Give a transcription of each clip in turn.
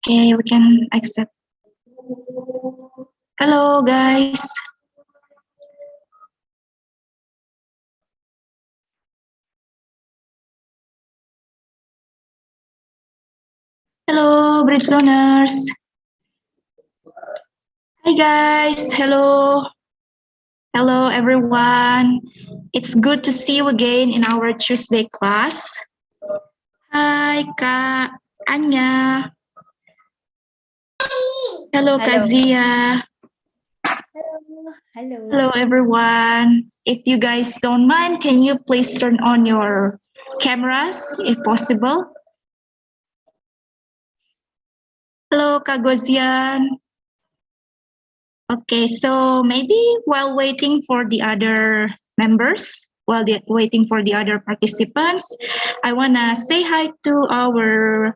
Okay, we can accept. Hello, guys. Hello, Britzoners. Hi, guys. Hello. Hello, everyone. It's good to see you again in our Tuesday class. Hi, Kak Anya. Hello, Kak Zia. Hello. Hello, everyone. If you guys don't mind, can you please turn on your cameras if possible? Hello, Kak Gozian. Okay, so maybe while waiting for the other members, while waiting for the other participants, I want to say hi to our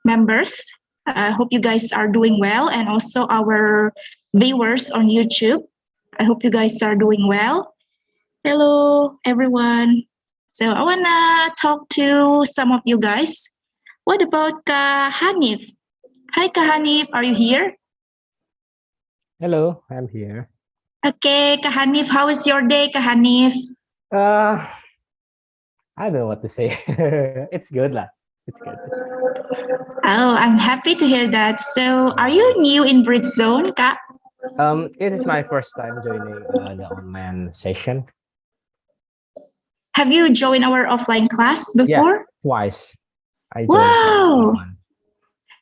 members. I hope you guys are doing well, and also our viewers on YouTube. I hope you guys are doing well. Hello, everyone. So I want to talk to some of you guys. What about Kak Hanif? Hi, Kak Hanif. Are you here? Hello, I'm here. Okay, Kak Hanif, how is your day, Kak Hanif? I don't know what to say. It's good lah. It's good. Oh, I'm happy to hear that. So, are you new in Britzone, Kak? It is my first time joining the online session. Have you joined our offline class before? Yeah, twice. I joined. Wow.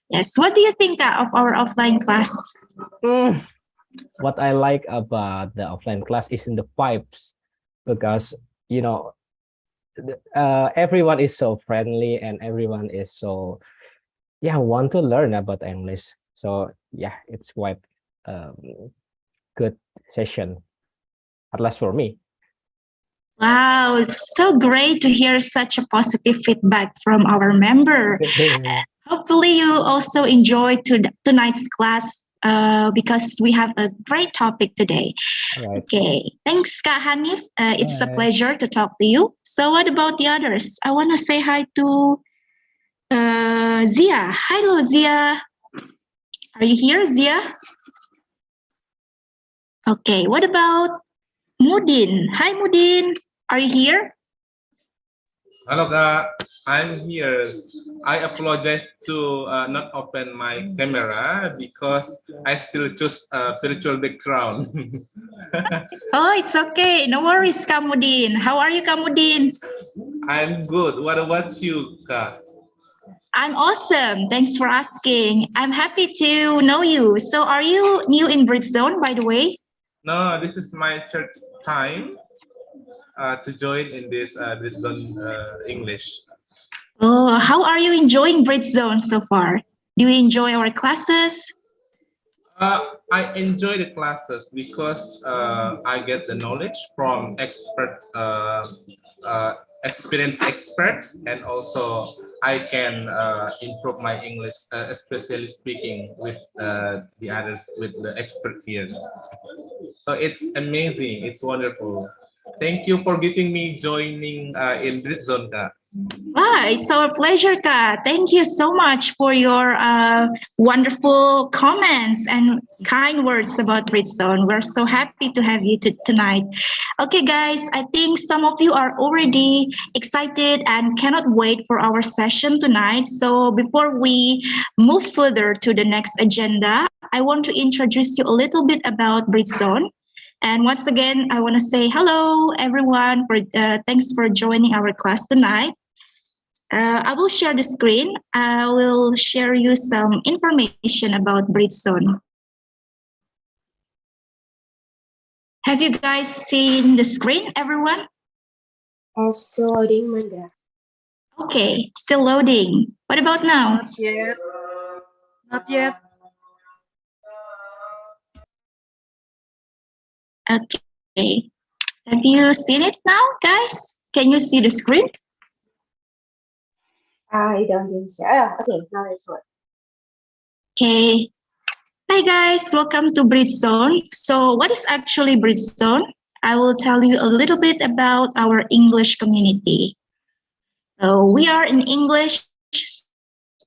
Yes. What do you think of our offline class? What I like about the offline class is in the vibes, because you know everyone is so friendly and everyone is so want to learn about English. So yeah, it's quite good session, at least for me. Wow, it's so great to hear such a positive feedback from our member. Hopefully you also enjoy tonight's class because we have a great topic today. Right. Okay, thanks, Kak Hanif. It's a pleasure to talk to you. So what about the others? I want to say hi to Zia. Hello, Zia. Are you here, Zia? Okay, what about Mudin? Hi, Mudin. Are you here? Hello, Kak. I'm here. I apologize to not open my camera because I still choose virtual background. Oh, it's okay. No worries, Kamudin. How are you, Kamudin? I'm good. What about you, Kak? I'm awesome. Thanks for asking. I'm happy to know you. So are you new in Britzone, by the way? No, this is my third time to join in this Britzone English. Oh, how are you enjoying Britzone so far? Do you enjoy our classes? I enjoy the classes because I get the knowledge from experienced experts, and also I can improve my English, especially speaking with the others, with the expert here. So it's amazing. It's wonderful. Thank you for giving me joining in Britzone, Kak. Wow, it's our pleasure, Ka. Thank you so much for your wonderful comments and kind words about Britzone. We're so happy to have you tonight. Okay, guys, I think some of you are already excited and cannot wait for our session tonight. So before we move further to the next agenda, I want to introduce you a little bit about Britzone. And once again, I want to say hello, everyone. Thanks for joining our class tonight. I will share the screen. I will share you some information about Britzone. Have you guys seen the screen, everyone? Still loading, Manda. Okay, still loading. What about now? Not yet. Not yet. Okay. Have you seen it now, guys? Can you see the screen? I don't think so. Oh, okay, now it's what. Okay. Hi guys, welcome to Britzone. So what is actually Britzone? I will tell you a little bit about our English community. We are an English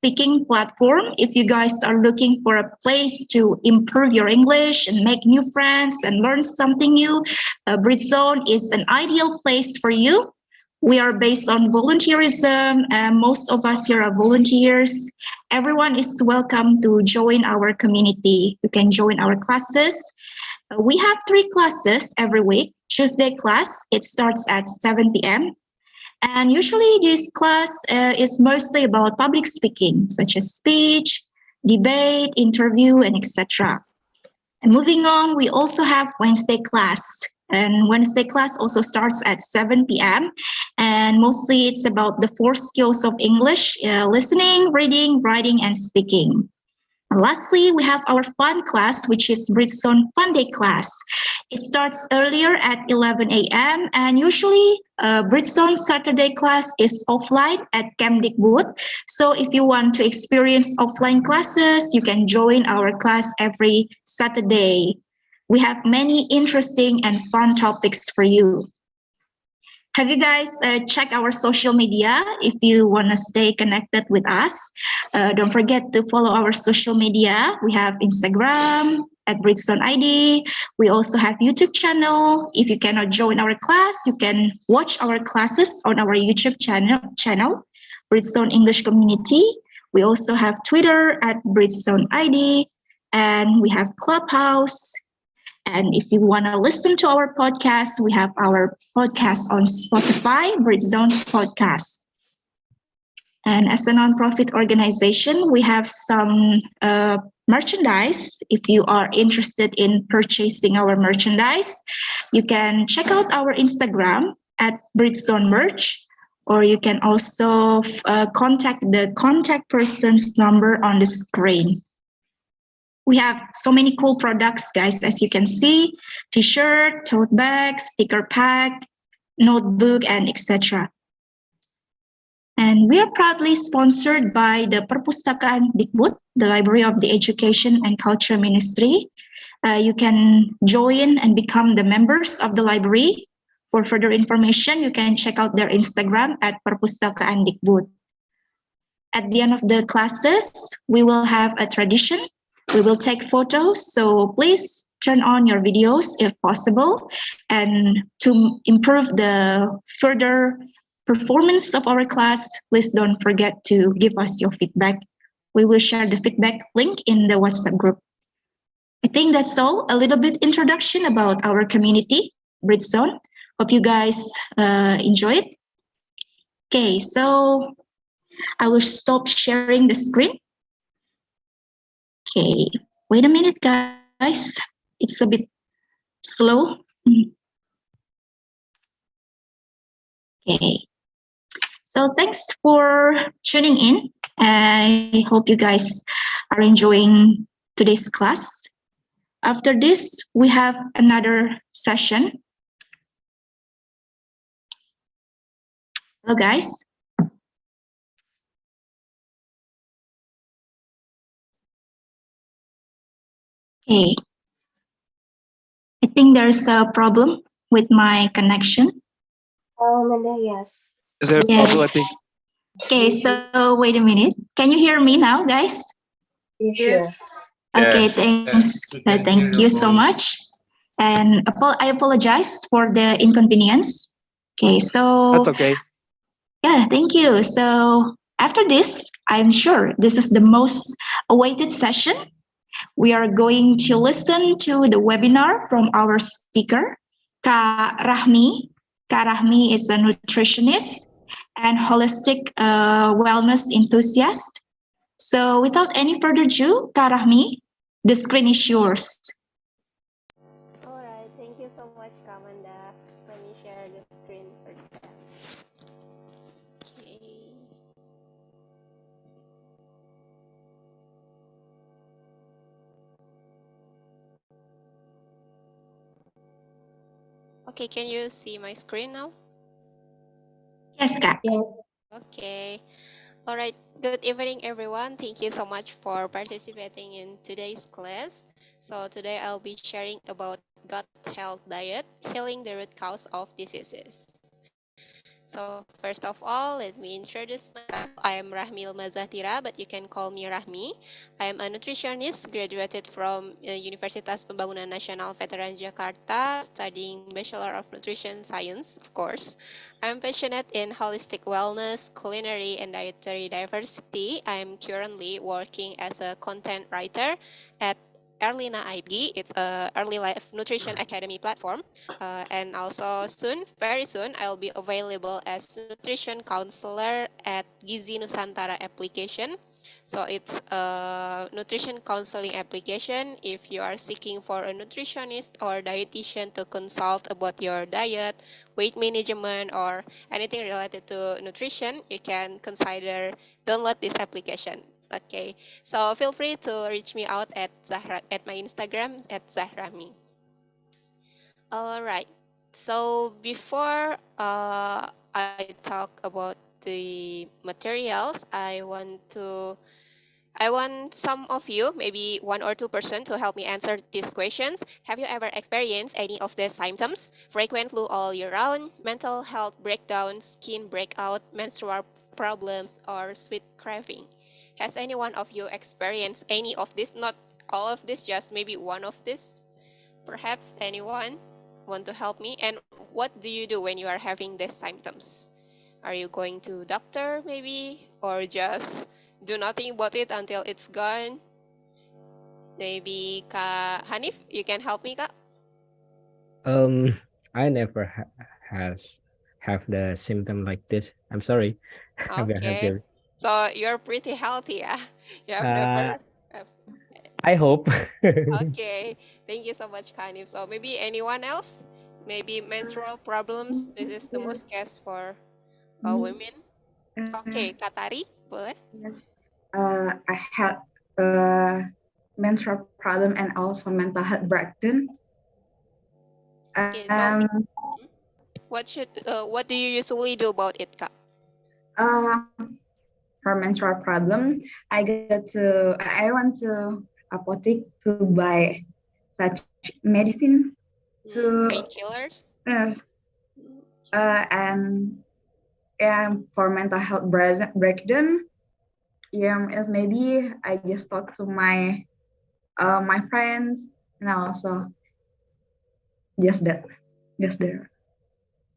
speaking platform. If you guys are looking for a place to improve your English and make new friends and learn something new, Britzone is an ideal place for you. We are based on volunteerism, and most of us here are volunteers. Everyone is welcome to join our community. You can join our classes. We have 3 classes every week. Tuesday class, it starts at 7 p.m. And usually this class is mostly about public speaking, such as speech, debate, interview, and etc. And moving on, we also have Wednesday class. And Wednesday class also starts at 7 p.m. And mostly it's about the 4 skills of English, listening, reading, writing, and speaking. And lastly, we have our fun class, which is Britzone Fun Day class. It starts earlier at 11 a.m. and usually Britzone Saturday class is offline at Camp Digbud. So if you want to experience offline classes, you can join our class every Saturday. We have many interesting and fun topics for you. Have you guys checked our social media if you want to stay connected with us? Don't forget to follow our social media. We have Instagram at Britzone ID. We also have YouTube channel. If you cannot join our class, you can watch our classes on our YouTube channel, Britzone English Community. We also have Twitter at Britzone ID, and we have Clubhouse. And if you want to listen to our podcast, we have our podcast on Spotify, Britzone's podcast. And as a nonprofit organization, we have some merchandise. If you are interested in purchasing our merchandise, you can check out our Instagram at Britzone Merch, or you can also contact the contact person's number on the screen. We have so many cool products, guys, as you can see, t-shirt, tote bag, sticker pack, notebook, and etc. And we are proudly sponsored by the Perpustakaan Dikbud, the Library of the Education and Culture Ministry. You can join and become the members of the library. For further information, you can check out their Instagram at Perpustakaan Dikbud. At the end of the classes, we will have a tradition. We will take photos, so please turn on your videos if possible. And to improve the further performance of our class, please don't forget to give us your feedback. We will share the feedback link in the WhatsApp group. I think that's all, a little bit introduction about our community, Britzone. Hope you guys enjoy it. Okay, so I will stop sharing the screen. Okay, wait a minute, guys. It's a bit slow. Okay, so thanks for tuning in. I hope you guys are enjoying today's class. After this, we have another session. Hello, guys. Okay. I think there's a problem with my connection. Manda, yes. Is there a Yes. problem, I think? Okay, so wait a minute. Can you hear me now, guys? You sure? Yes. Okay, Yes, thanks. we can hear Thank your you so voice. much. And I apologize for the inconvenience. Okay, so That's okay. yeah, thank you. So after this, I'm sure this is the most awaited session. We are going to listen to the webinar from our speaker, Kak Rachmi. Kak Rachmi is a nutritionist and holistic wellness enthusiast. So without any further ado, Kak Rachmi, the screen is yours. All right. Thank you so much, Kamanda. Let me share the screen for that. Okay. Okay, can you see my screen now? Yes, Kak. Yeah. Okay. All right. Good evening, everyone. Thank you so much for participating in today's class. So today I'll be sharing about gut health diet, healing the root cause of diseases. So first of all, let me introduce myself. I am Rachmi Ilma Zahtira, but you can call me Rahmi. I am a nutritionist, graduated from Universitas Pembangunan Nasional Veteran Jakarta, studying Bachelor of Nutrition Science, of course. I'm passionate in holistic wellness, culinary, and dietary diversity. I'm currently working as a content writer at Erlina IB. It's a early life nutrition academy platform. And also soon, very soon, I'll be available as nutrition counselor at Gizi Nusantara application. So it's a nutrition counseling application. If you are seeking for a nutritionist or dietitian to consult about your diet, weight management, or anything related to nutrition, you can consider download this application. Okay, so feel free to reach me out at Zahra at my Instagram at Zahrami. All right. So before I talk about the materials, I want some of you, maybe 1 or 2 person, to help me answer these questions. Have you ever experienced any of these symptoms? Frequent flu all year round, mental health breakdown, skin breakout, menstrual problems, or sweet craving? Has any one of you experienced any of this? Not all of this, just maybe one of this. Perhaps anyone want to help me? And what do you do when you are having these symptoms? Are you going to doctor maybe, or just do nothing about it until it's gone? Maybe Kak Hanif, you can help me, Kak? Um, I never has have the symptom like this. I'm sorry. I'm gonna have Okay. to. So you're pretty healthy, yeah? You have Uh, never. uh, I hope. Okay. Thank you so much, Kak Hanif. So maybe anyone else? Maybe menstrual problems. This is the most case for women. Okay, Katari, boleh? Yes. I had menstrual problem and also mental health breakdown. Okay, so Um, what do you usually do about it, Kak? uh, for menstrual problem, I went to apotheke to buy such medicine to Painkillers? uh, Mm, and for mental health breakdown. Yeah, as maybe I just talk to my friends and also just that, just there.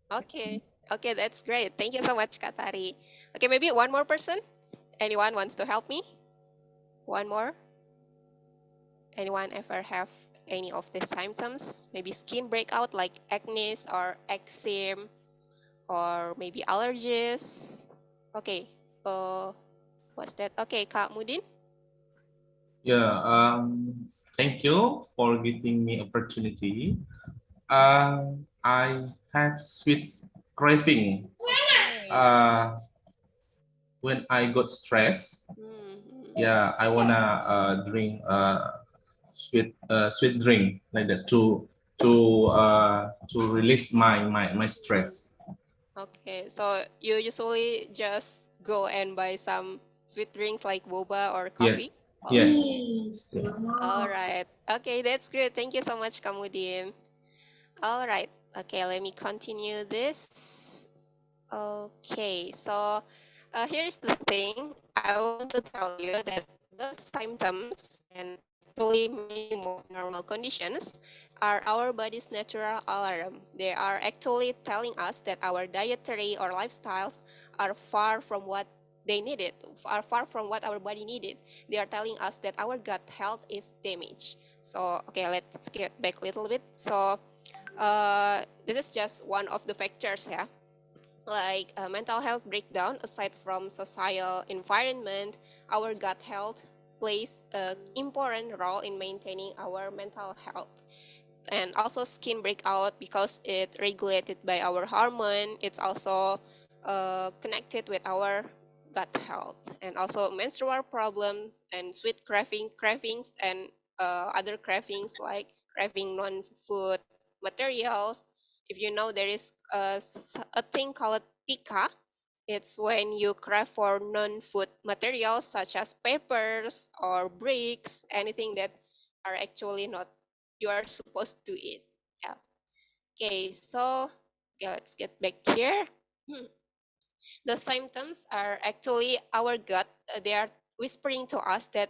Okay. Okay, that's great. Thank you so much, Katari. Okay, maybe one more person? Anyone wants to help me? One more? Anyone ever have any of these symptoms? Maybe skin breakout like acne or eczema, or maybe allergies? Okay. What's that? Okay, Kak Mudin? Yeah, thank you for giving me opportunity. I have sweet craving Okay. when I got stressed. Mm-hmm. Yeah, I wanna drink sweet drink like that to release my stress. Okay, so you usually just go and buy some sweet drinks like boba or coffee? Yes, yes, Okay. yes. All right. Okay, that's great. Thank you so much, Kamudin. All right. Okay, let me continue this. Okay, so here's the thing. I want to tell you that those symptoms, and actually many more normal conditions, are our body's natural alarm. They are actually telling us that our dietary or lifestyles are far from what they needed, are far from what our body needed. They are telling us that our gut health is damaged. So, okay, let's get back a little bit. So, this is just one of the factors, yeah, like mental health breakdown. Aside from social environment, our gut health plays an important role in maintaining our mental health. And also skin breakout, because it regulated by our hormone, it's also connected with our gut health. And also menstrual problems and sweet cravings and other cravings like craving non-food materials. If you know, there is a thing called pika. It's when you crave for non-food materials such as papers or bricks, anything that are actually not you are supposed to eat. Yeah. Okay, so okay, let's get back here. The symptoms are actually our gut. They are whispering to us that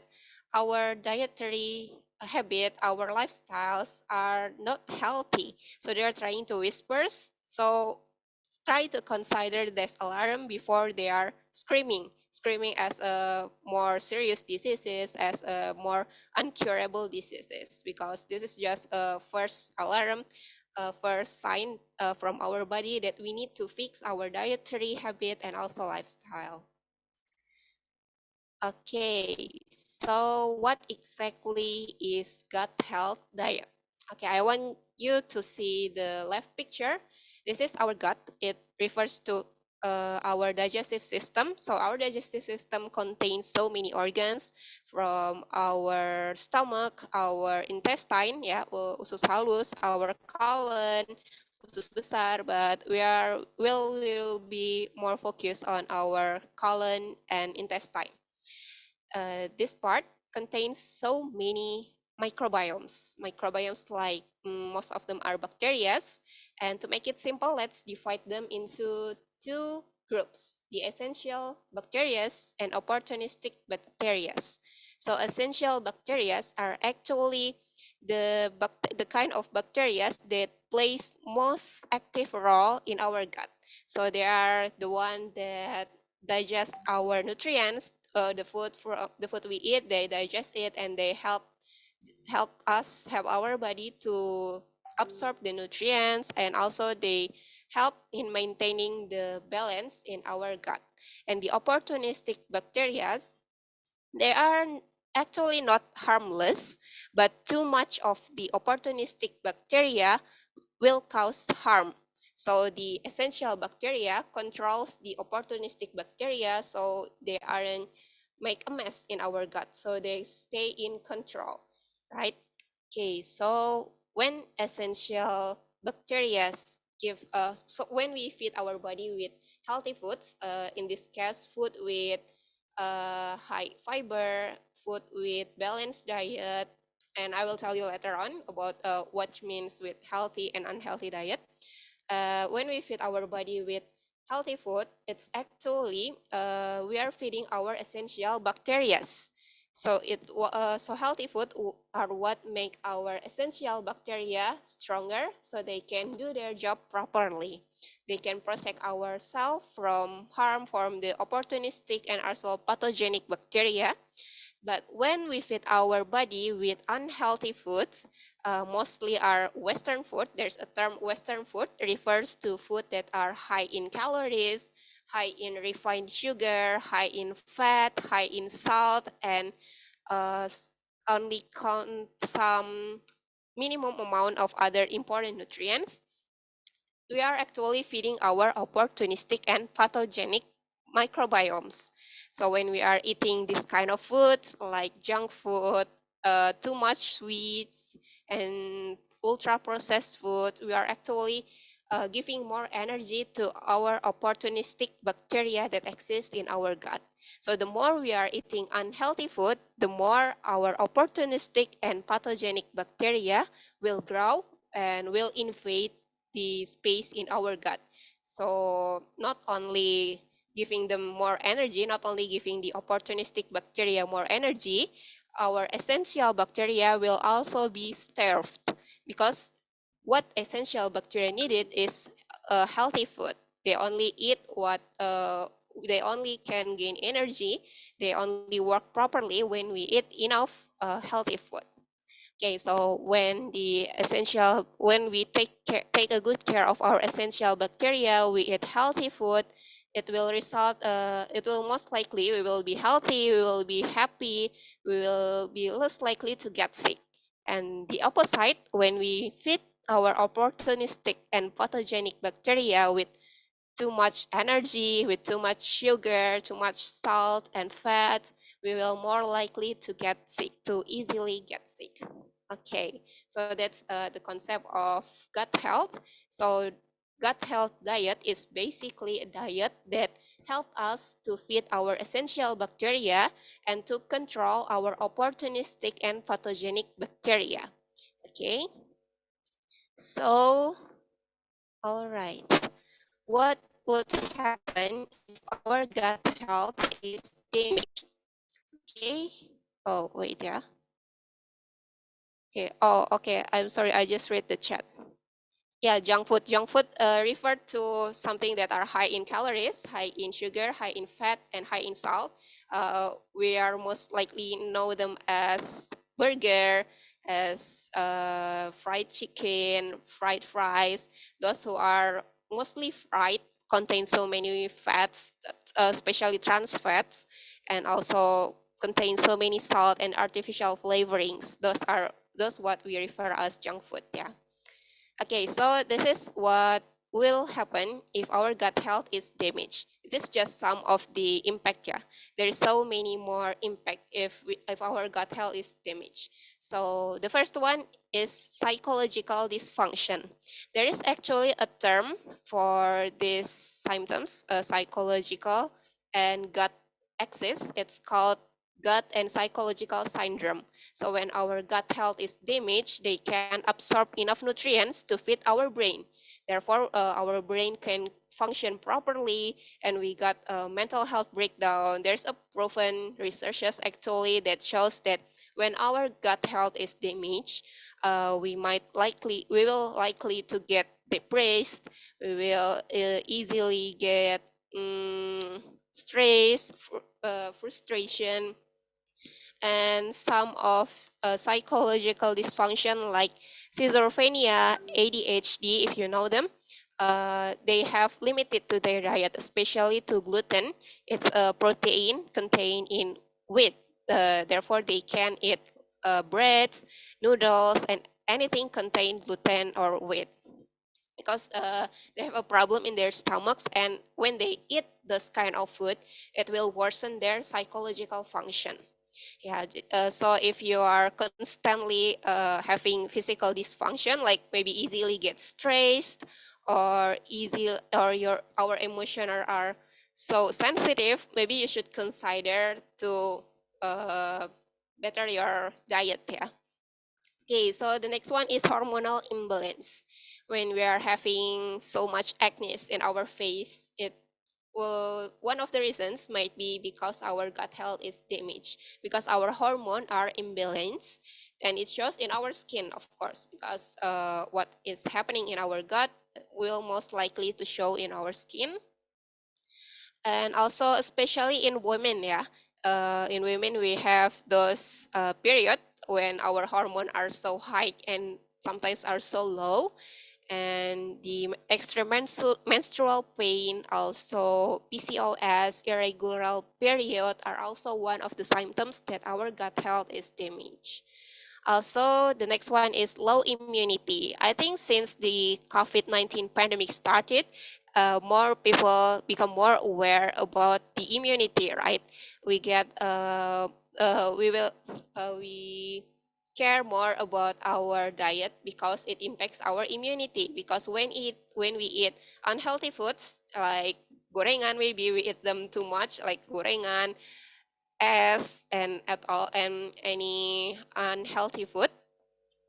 our dietary habit, our lifestyles are not healthy. So they are trying to whispers. So try to consider this alarm before they are screaming as a more serious diseases, as a more uncurable diseases, because this is just a first alarm, a first sign from our body that we need to fix our dietary habit and also lifestyle. Okay, so what exactly is gut health diet? Okay, I want you to see the left picture. This is our gut. It refers to our digestive system. So our digestive system contains so many organs, from our stomach, our intestine, yeah, usus halus, our colon, usus besar, but will be more focused on our colon and intestine. This part contains so many microbiomes. Microbiomes, like most of them are bacteria. And to make it simple, let's divide them into two groups: the essential bacteria and opportunistic bacteria. So essential bacteria are actually the kind of bacteria that plays most active role in our gut. So they are the one that digest our nutrients, the food we eat. They digest it and they help our body to absorb the nutrients, and also they help in maintaining the balance in our gut. And the opportunistic bacteria, they are actually not harmless, but too much of the opportunistic bacteria will cause harm. So the essential bacteria controls the opportunistic bacteria, so they aren't make a mess in our gut. So they stay in control, right? Okay, so when essential bacteria give us, so when we feed our body with healthy foods, in this case, food with high fiber, food with balanced diet, and I will tell you later on about what means with healthy and unhealthy diet. When we feed our body with healthy food, it's actually we are feeding our essential bacteria. So healthy food are what make our essential bacteria stronger, so they can do their job properly. They can protect ourselves from harm from the opportunistic and also pathogenic bacteria. But when we feed our body with unhealthy foods, mostly are Western food. There's a term Western food refers to food that are high in calories, high in refined sugar, high in fat, high in salt, and uh, only some minimum amount of other important nutrients. We are actually feeding our opportunistic and pathogenic microbiomes. So when we are eating this kind of foods like junk food, too much sweets, and ultra processed foods, we are actually giving more energy to our opportunistic bacteria that exist in our gut. So the more we are eating unhealthy food, the more our opportunistic and pathogenic bacteria will grow and will invade the space in our gut. So not only giving them more energy, not only giving the opportunistic bacteria more energy, our essential bacteria will also be starved, because what essential bacteria needed is healthy food. They only eat what they only can gain energy. They only work properly when we eat enough healthy food. Okay, so when we take a good care of our essential bacteria, we eat healthy food, it will most likely we will be healthy, we will be happy, we will be less likely to get sick. And the opposite, when we feed our opportunistic and pathogenic bacteria with too much energy, with too much sugar, too much salt and fat, we will more likely to get sick, to easily get sick. Okay, so that's the concept of gut health. So gut health diet is basically a diet that helps us to feed our essential bacteria and to control our opportunistic and pathogenic bacteria. Okay, so all right. What would happen if our gut health is damaged. Okay. Oh, wait, yeah. Okay. Oh, okay. I'm sorry. I just read the chat. Yeah, junk food. Junk food refer to something that are high in calories, high in sugar, high in fat, and high in salt. We are most likely know them as burger, as fried chicken, fried fries. Those who are mostly fried contain so many fats, especially trans fats, and also contain so many salt and artificial flavorings. Those what we refer as junk food. Yeah. Okay, so this is what will happen if our gut health is damaged. This is just some of the impact. Yeah, there is so many more impact if our gut health is damaged. So the first one is psychological dysfunction. There is actually a term for these symptoms, psychological and gut axis. It's called gut and psychological syndrome. So when our gut health is damaged, they can absorb enough nutrients to feed our brain. Therefore, our brain can function properly, and we got a mental health breakdown. There's a proven researches actually that shows that when our gut health is damaged, we will likely to get depressed. We will easily get stress, frustration, and some of psychological dysfunction like schizophrenia, ADHD, if you know them. They have limited to their diet, especially to gluten. It's a protein contained in wheat. Therefore, they can eat breads, noodles, and anything contain gluten or wheat because they have a problem in their stomachs, and when they eat this kind of food, it will worsen their psychological function. Yeah, so if you are constantly having physical dysfunction, like maybe easily get stressed or our emotion are so sensitive, maybe you should consider to uh, better your diet. Yeah. Okay, so the next one is hormonal imbalance. When we are having so much acne in our face, one of the reasons might be because our gut health is damaged, because our hormone are imbalanced, and it shows in our skin, of course, because what is happening in our gut will most likely to show in our skin. And also especially in women, yeah, in women we have those period when our hormone are so high and sometimes are so low, and the extra menstrual pain, also PCOS, irregular period are also one of the symptoms that our gut health is damaged. Also, the next one is low immunity. I think since the COVID-19 pandemic started, more people become more aware about the immunity, right? We get, we will, we care more about our diet because it impacts our immunity. Because when we eat unhealthy foods like gorengan, maybe we eat them too much, like gorengan, as and at all, and any unhealthy food,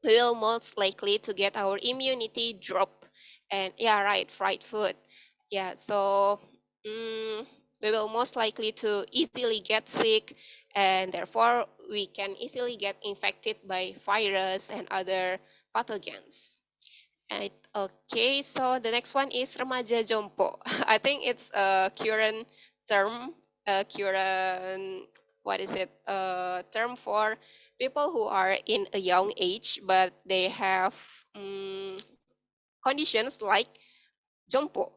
we will most likely to get our immunity drop. And yeah, right, fried food. Yeah, so we will most likely to easily get sick, and therefore we can easily get infected by virus and other pathogens. Right. Okay, so the next one is remaja jompo. I think it's a current term, a current, what is it? A term for people who are in a young age, but they have conditions like jompo,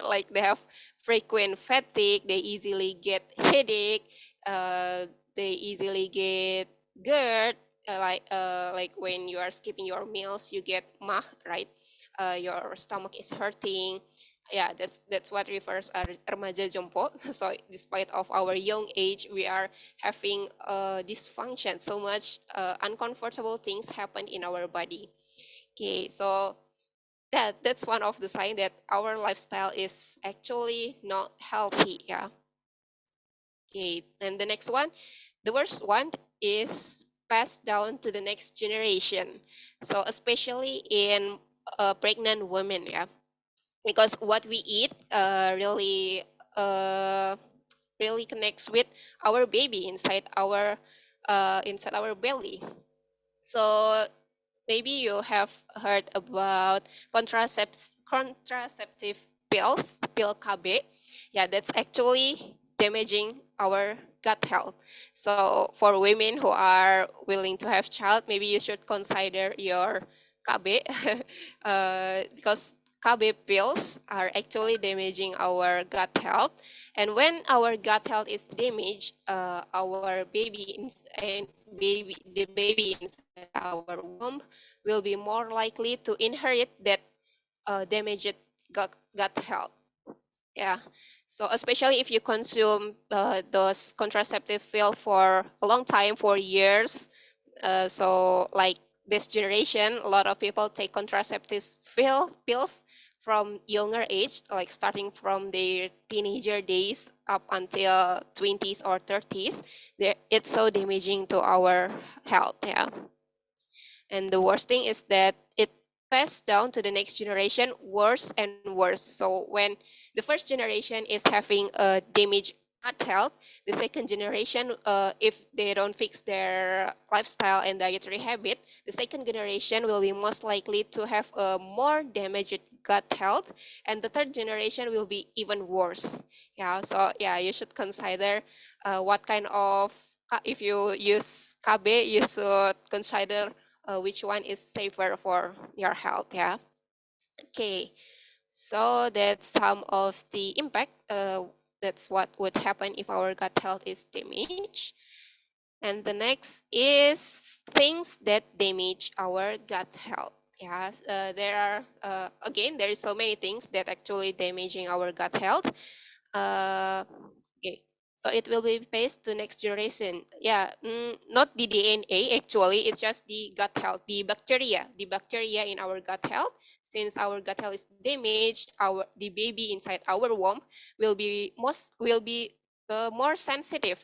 like they have frequent fatigue, they easily get headache, they easily get GERD, like when you are skipping your meals, you get mah, right? Your stomach is hurting. Yeah, that's what refers as remaja jompo. So despite of our young age, we are having dysfunction, so much uncomfortable things happen in our body. Okay, so that's one of the sign that our lifestyle is actually not healthy. Yeah. Okay, and the next one, the worst one is passed down to the next generation, so especially in pregnant women. Yeah, because what we eat really connects with our baby inside our belly. So maybe you have heard about contraceptive pills, pill KB. Yeah, that's actually damaging our gut health. So for women who are willing to have child, maybe you should consider your KB because KB pills are actually damaging our gut health. And when our gut health is damaged, our the baby inside our womb will be more likely to inherit that damaged gut health. Yeah. So especially if you consume those contraceptive pill for a long time, for years. So like this generation, a lot of people take contraceptive pills from younger age, like starting from their teenager days up until 20s or 30s. It's so damaging to our health. Yeah. And the worst thing is that it passed down to the next generation worse and worse. So when the first generation is having a damaged gut health, the second generation, if they don't fix their lifestyle and dietary habit, the second generation will be most likely to have a more damaged gut health, and the third generation will be even worse. Yeah, so yeah, you should consider what kind of if you use KB, you should consider which one is safer for your health. Yeah. Okay. So that's some of the impact. That's what would happen if our gut health is damaged. And the next is things that damage our gut health. Yeah, there are again there is so many things that actually damaging our gut health. Okay, so it will be passed to next generation. Yeah, not the DNA actually. It's just the gut health, the bacteria in our gut health. Since our gut health is damaged, the baby inside our womb will be more sensitive.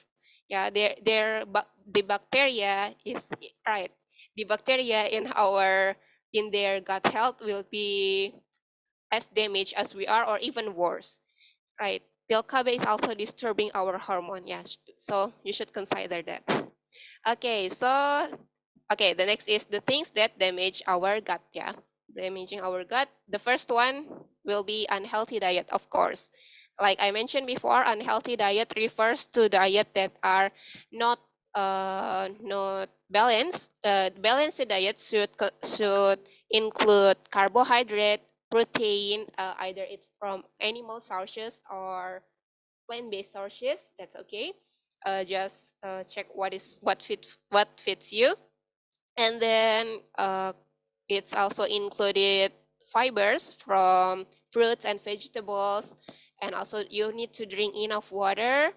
Yeah, the bacteria is right. The bacteria in their gut health will be as damaged as we are, or even worse. Right. Pilkabe is also disturbing our hormone. Yes. So you should consider that. Okay. So, okay. The next is the things that damage our gut. Yeah. Damaging our gut. The first one will be unhealthy diet, of course. Like I mentioned before, unhealthy diet refers to diet that are not not balanced. Balanced diet should include carbohydrate, protein, either it's from animal sources or plant-based sources. That's okay. Just check what fits you, and then it's also included fibers from fruits and vegetables, and also you need to drink enough water,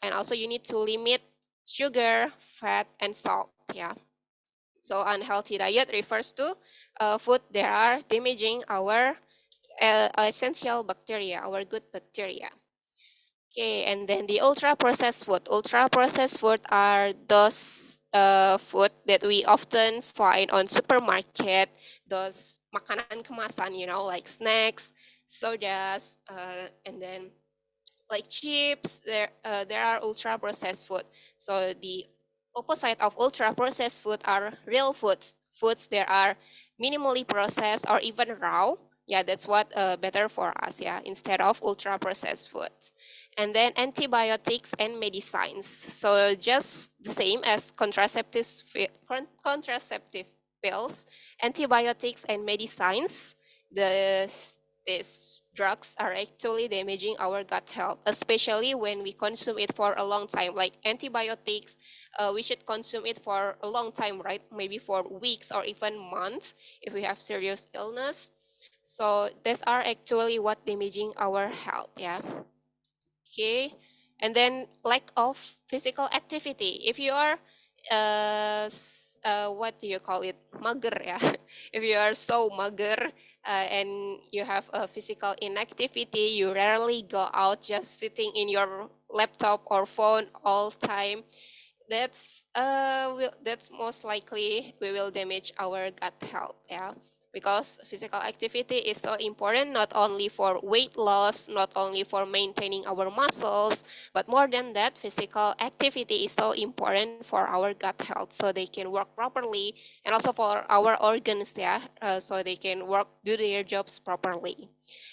and also you need to limit sugar, fat, and salt. Yeah. So unhealthy diet refers to food that are damaging our essential bacteria, our good bacteria. Okay, and then the ultra processed food. Ultra processed food are those food that we often find on supermarket, those makanan kemasan, like snacks, sodas, and then like chips. There are ultra processed food. So the opposite of ultra processed food are real foods that are minimally processed or even raw. Yeah, that's what better for us. Yeah, instead of ultra processed foods. And then antibiotics and medicines. So just the same as contraceptive pills, antibiotics and medicines. The these drugs are actually damaging our gut health, especially when we consume it for a long time. Like antibiotics, we should consume it for a long time, right? Maybe for weeks or even months if we have serious illness. So these are actually what damaging our health. Yeah. Okay. And then lack of physical activity. If you are what do you call it, mager, yeah. If you are so mager, and you have a physical inactivity, you rarely go out, just sitting in your laptop or phone all time, that's most likely we will damage our gut health. Yeah. because physical activity is so important not only for weight loss, not only for maintaining our muscles, but more than that, physical activity is so important for our gut health so they can work properly, and also for our organs, yeah, so they can do their jobs properly.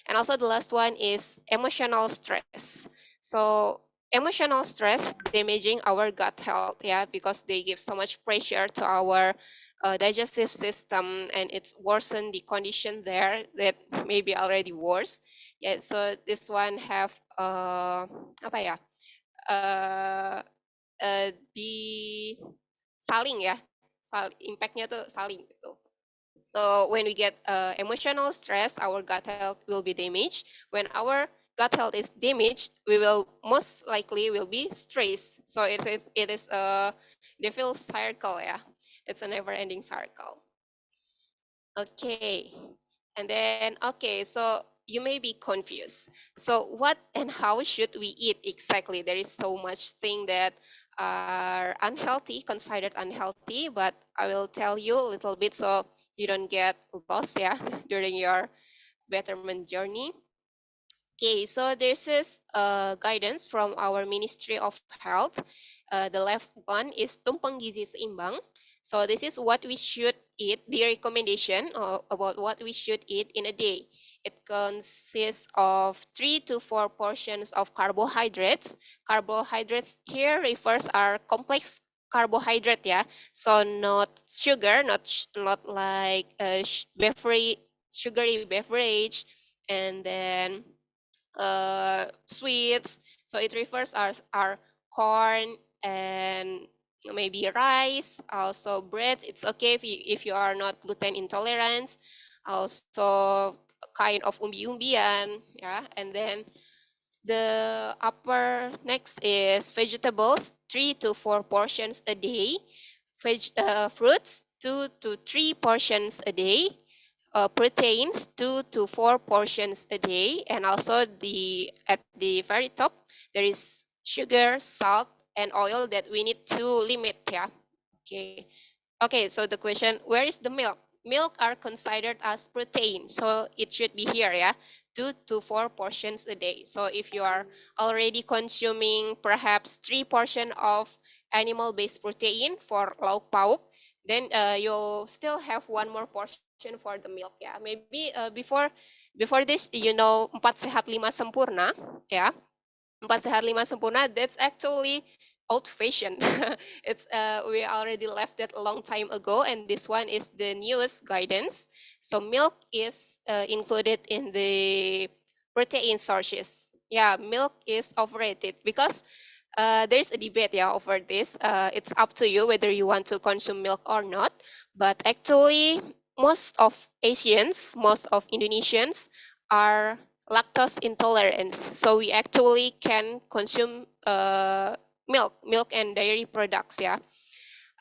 And also the last one is emotional stress. So emotional stress damaging our gut health, yeah, because they give so much pressure to our digestive system, and it's worsened the condition there that maybe already worse. Yeah, so this one have apa ya di saling ya, impactnya tuh saling gitu. So when we get emotional stress, our gut health will be damaged. When our gut health is damaged, we will most likely will be stressed. So it is a devil circle, yeah. It's a never-ending circle. Okay, and then okay, so you may be confused. So what and how should we eat exactly? There is so much thing that are unhealthy, considered unhealthy, but I will tell you a little bit so you don't get lost, yeah, during your betterment journey. Okay, so this is guidance from our Ministry of Health. The left one is tumpang gizi seimbang. So this is what we should eat, the recommendation about what we should eat in a day. It consists of 3 to 4 portions of carbohydrates. Carbohydrates here refers are complex carbohydrate, yeah. So not sugar, not like sugary beverage, and then sweets. So it refers our corn and maybe rice, also bread. It's okay if you are not gluten intolerant. Also kind of umbi-umbian, yeah. And then the upper next is vegetables, 3 to 4 portions a day. Fruits, 2 to 3 portions a day. Proteins, 2 to 4 portions a day, and also at the very top there is sugar, salt, and oil that we need to limit. Yeah. Okay. Okay. So the question: where is the milk? Milk are considered as protein, so it should be here. Yeah. 2 to 4 portions a day. So if you are already consuming perhaps 3 portion of animal-based protein for lauk pauk, then you'll still have one more portion for the milk, ya. Maybe before this, 4 sehat 5 sempurna, ya. 4 sehat 5 sempurna, that's actually old fashioned. It's we already left that a long time ago, and this one is the newest guidance. So milk is included in the protein sources. Yeah, milk is overrated because there's a debate, yeah, over this. It's up to you whether you want to consume milk or not. But actually, most of Asians, most of Indonesians are lactose intolerant. So we actually can consume milk and dairy products, yeah.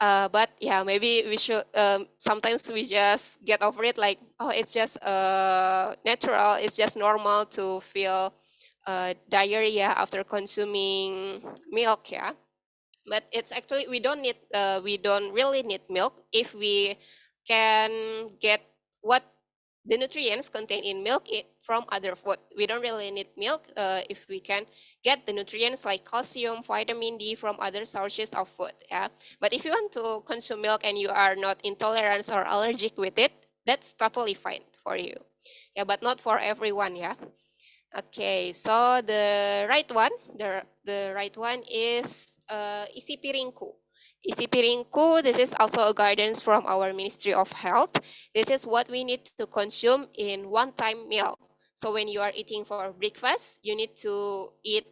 But yeah, maybe we should. Sometimes we just get over it, like, oh, it's just natural. It's just normal to feel diarrhea after consuming milk, yeah. But it's actually we don't really need milk if we can get what the nutrients contained in milk from other food. We don't really need milk if we can get the nutrients like calcium, vitamin D from other sources of food, yeah. But if you want to consume milk and you are not intolerant or allergic with it, that's totally fine for you, yeah, but not for everyone, yeah. Okay, so the right one is isi piringku. Isi piringku, this is also a guidance from our Ministry of Health. This is what we need to consume in one-time meal. So when you are eating for breakfast, you need to eat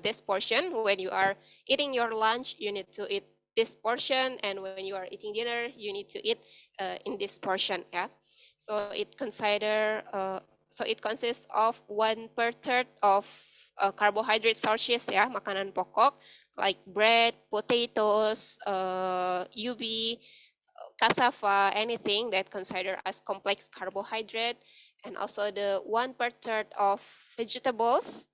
this portion. When you are eating your lunch, you need to eat this portion, and when you are eating dinner, you need to eat in this portion. Yeah. So it consists of 1/3 of carbohydrate sources, ya, makanan pokok like bread, potatoes, ubi, cassava, anything that considered as complex carbohydrate, and also the 1/3 of vegetables,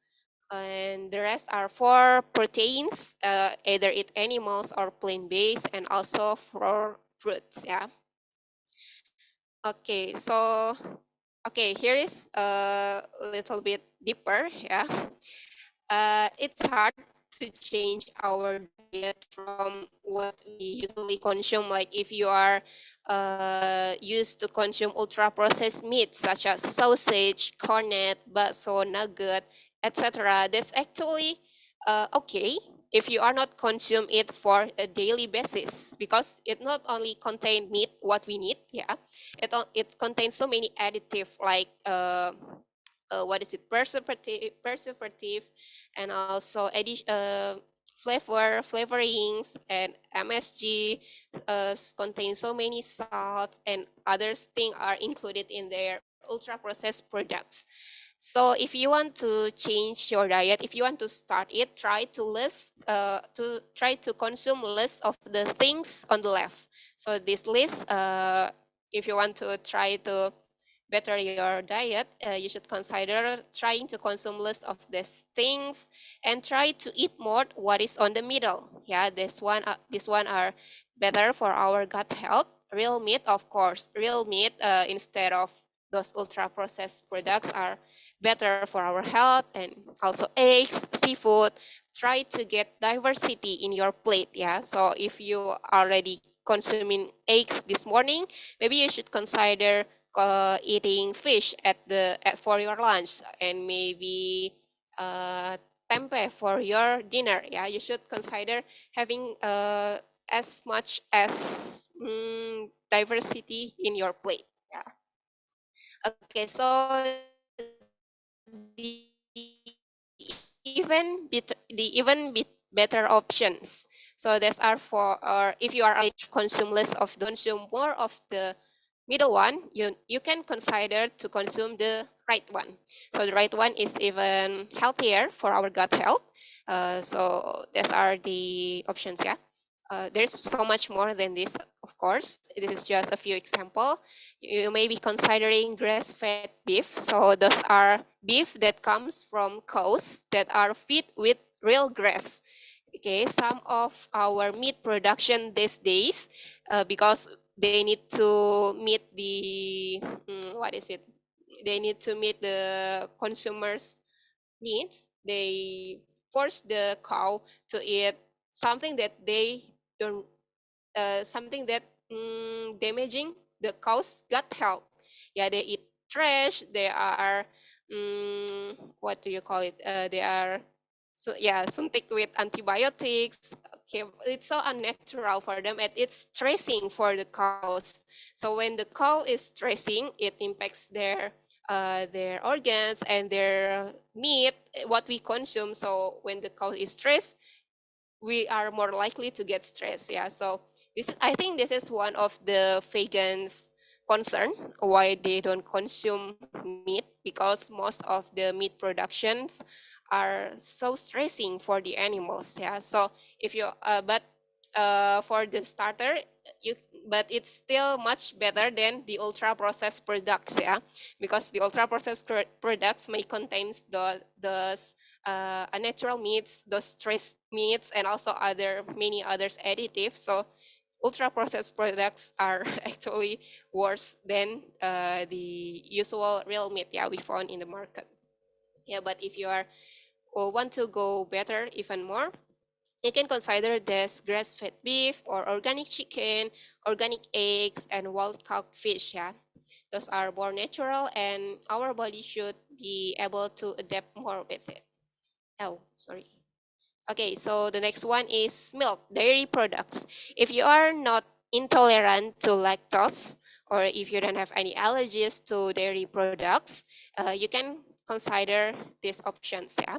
and the rest are for proteins, either eat animals or plant based, and also for fruits, yeah. Okay, so here is a little bit deeper. Yeah, it's hard to change our diet from what we usually consume. Like if you are used to consume ultra processed meat such as sausage, cornet, bakso, nugget, etc. That's actually okay if you are not consume it for a daily basis, because it not only contain meat what we need. Yeah, it contains so many additive like what is it, preservative, and also flavorings, and MSG contain so many salts, and other things are included in their ultra processed products. So if you want to change your diet, if you want to start it, try to consume less of the things on the left. So this list, if you want to try to better your diet, you should consider trying to consume less of these things, and try to eat more what is on the middle. Yeah, this one are better for our gut health. Real meat, of course, real meat instead of those ultra processed products are better for our health. And also eggs, seafood. Try to get diversity in your plate. Yeah, so if you already consuming eggs this morning, maybe you should consider eating fish for your lunch, and maybe tempeh for your dinner. Yeah, you should consider having as much as diversity in your plate. Yeah. Okay, so the even better options. So these are for, or if you are consume less of the consume more of the middle one, you can consider to consume the right one. So the right one is even healthier for our gut health. So these are the options. Yeah. There's so much more than this, of course. This is just a few example. You may be considering grass-fed beef. So those are beef that comes from cows that are fed with real grass. Okay, some of our meat production these days, because they need to meet the what is it? They need to meet the consumers' needs. They force the cow to eat something that they don't, something that damaging the cow's gut health. Yeah, they eat trash. They are what do you call it? They are, so yeah, suntik with antibiotics. Okay, it's so unnatural for them, and it's stressing for the cows. So when the cow is stressing, it impacts their organs and their meat, what we consume. So when the cow is stressed, we are more likely to get stressed. Yeah, so I think this is one of the vegans concern why they don't consume meat, because most of the meat productions are so stressing for the animals. Yeah, so if you but for the starter, you but it's still much better than the ultra processed products. Yeah, because the ultra processed products may contain those unnatural meats, those stressed meats, and also other many others additives. So ultra processed products are actually worse than the usual real meat, yeah, we found in the market. Yeah, but if you are or want to go better even more, you can consider this grass-fed beef or organic chicken, organic eggs, and wild-caught fish. Yeah, those are more natural, and our body should be able to adapt more with it. Oh, sorry. Okay, so the next one is milk, dairy products. If you are not intolerant to lactose, or if you don't have any allergies to dairy products, you can consider these options, yeah.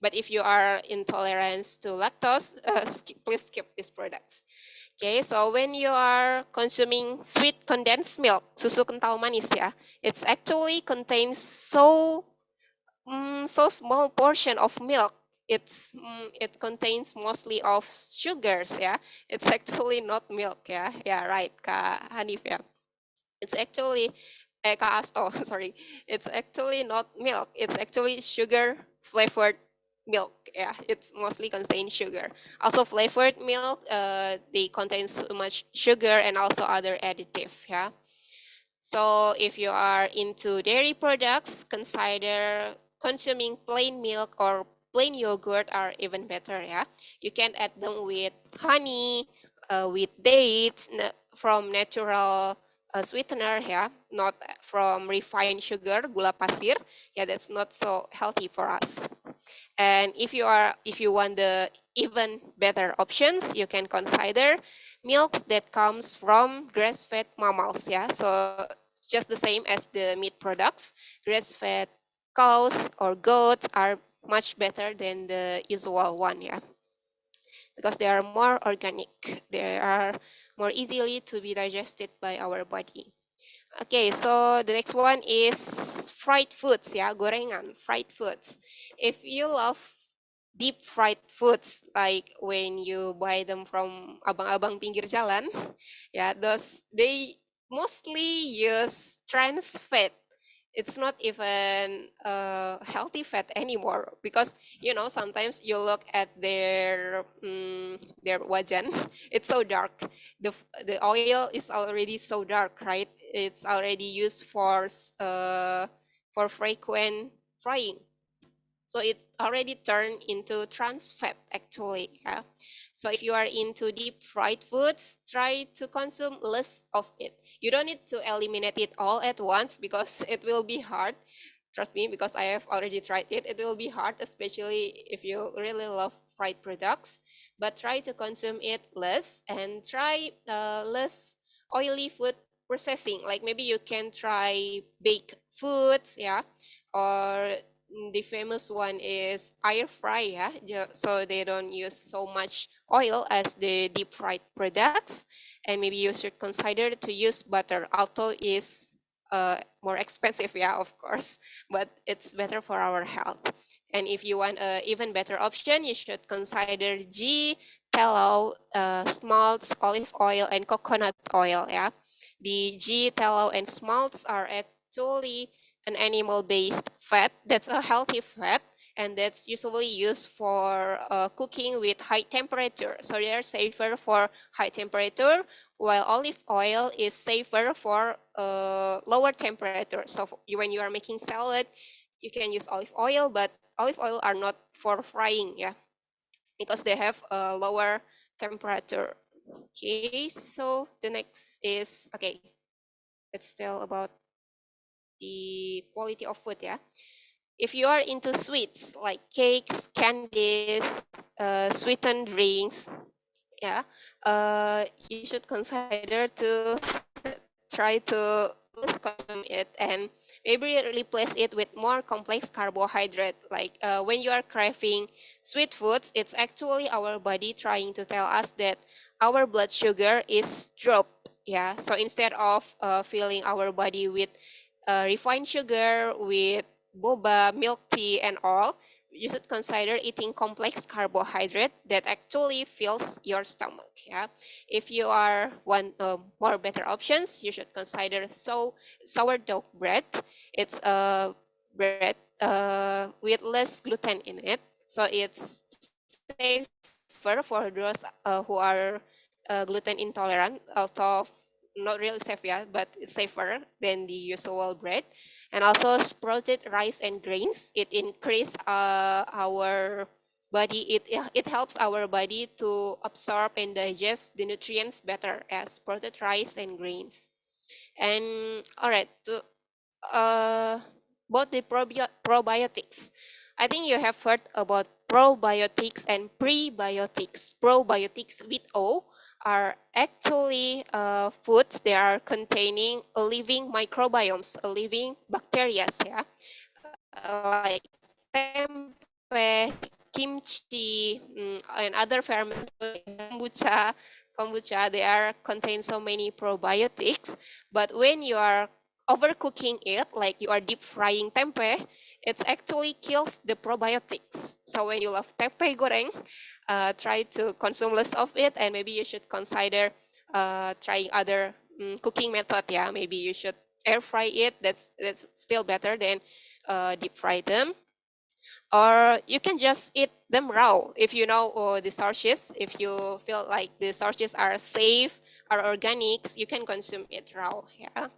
But if you are intolerant to lactose, please skip these products. Okay, so when you are consuming sweet condensed milk, susu kental manis, yeah, it's actually contains so small portion of milk. It contains mostly of sugars. Yeah, it's actually not milk. Yeah, yeah, right, Kak Hanif. Yeah, it's actually Kak Asto. Sorry, it's actually not milk. It's actually sugar flavored milk. Yeah, it's mostly contains sugar. Also, flavored milk, they contain so much sugar and also other additive. Yeah. So if you are into dairy products, consider consuming plain milk or plain yogurt are even better. Yeah, you can add them with honey, with dates from natural sweetener. Yeah, not from refined sugar, gula pasir. Yeah, that's not so healthy for us. And if you want the even better options, you can consider milks that comes from grass-fed mammals. Yeah, so just the same as the meat products, grass-fed cows or goats are much better than the usual one. Yeah, because they are more organic. They are more easily to be digested by our body. Okay, so the next one is fried foods, ya, gorengan, fried foods. If you love deep fried foods, like when you buy them from abang-abang pinggir jalan, yeah, those they mostly use trans fat. It's not even healthy fat anymore because sometimes you look at their wajan, it's so dark. The oil is already so dark, right? It's already used for frequent frying, so it already turned into trans fat actually. Yeah, so if you are into deep fried foods, try to consume less of it. You don't need to eliminate it all at once because it will be hard. Trust me, because I have already tried it. It will be hard, especially if you really love fried products. But try to consume it less and try less oily food processing. Like maybe you can try baked foods, yeah, or the famous one is air fry, yeah. So they don't use so much oil as the deep fried products. And maybe you should consider to use butter, although is more expensive, yeah, of course, but it's better for our health. And if you want an even better option, you should consider ghee, tallow, smalts, olive oil, and coconut oil. Yeah, the ghee, tallow, and smalts are actually an animal-based fat. That's a healthy fat, and that's usually used for cooking with high temperature. So they are safer for high temperature, while olive oil is safer for lower temperature. So when you are making salad, you can use olive oil, but olive oil are not for frying, yeah, because they have a lower temperature. Okay, so the next is, okay, it's still about the quality of food, yeah. If you are into sweets like cakes, candies, sweetened drinks, yeah, you should consider to try to less consume it and maybe replace it with more complex carbohydrate. Like when you are craving sweet foods, it's actually our body trying to tell us that our blood sugar is dropped. Yeah, so instead of filling our body with refined sugar, with boba, milk tea, and all, you should consider eating complex carbohydrate that actually fills your stomach. Yeah, if you are want more better options, you should consider sourdough bread. It's a bread with less gluten in it, so it's safer for those who are gluten intolerant. Although not really safe, yeah, but it's safer than the usual bread. And also sprouted rice and grains. It increase our body. It helps our body to absorb and digest the nutrients better as sprouted rice and grains. And all right, uh, about the probiotics. I think you have heard about probiotics and prebiotics. Probiotics with O are actually foods. They are containing a living microbiomes, a living bacteria, yeah, like tempe, kimchi, and other fermented food like kombucha. They are contain so many probiotics. But when you are overcooking it, like you are deep frying tempe, it actually kills the probiotics. So when you love tempe goreng, try to consume less of it, and maybe you should consider trying other cooking method. Yeah, maybe you should air fry it. That's still better than deep fry them, or you can just eat them raw if you know the sources. If you feel like the sources are safe, are organics, you can consume it raw. Yeah.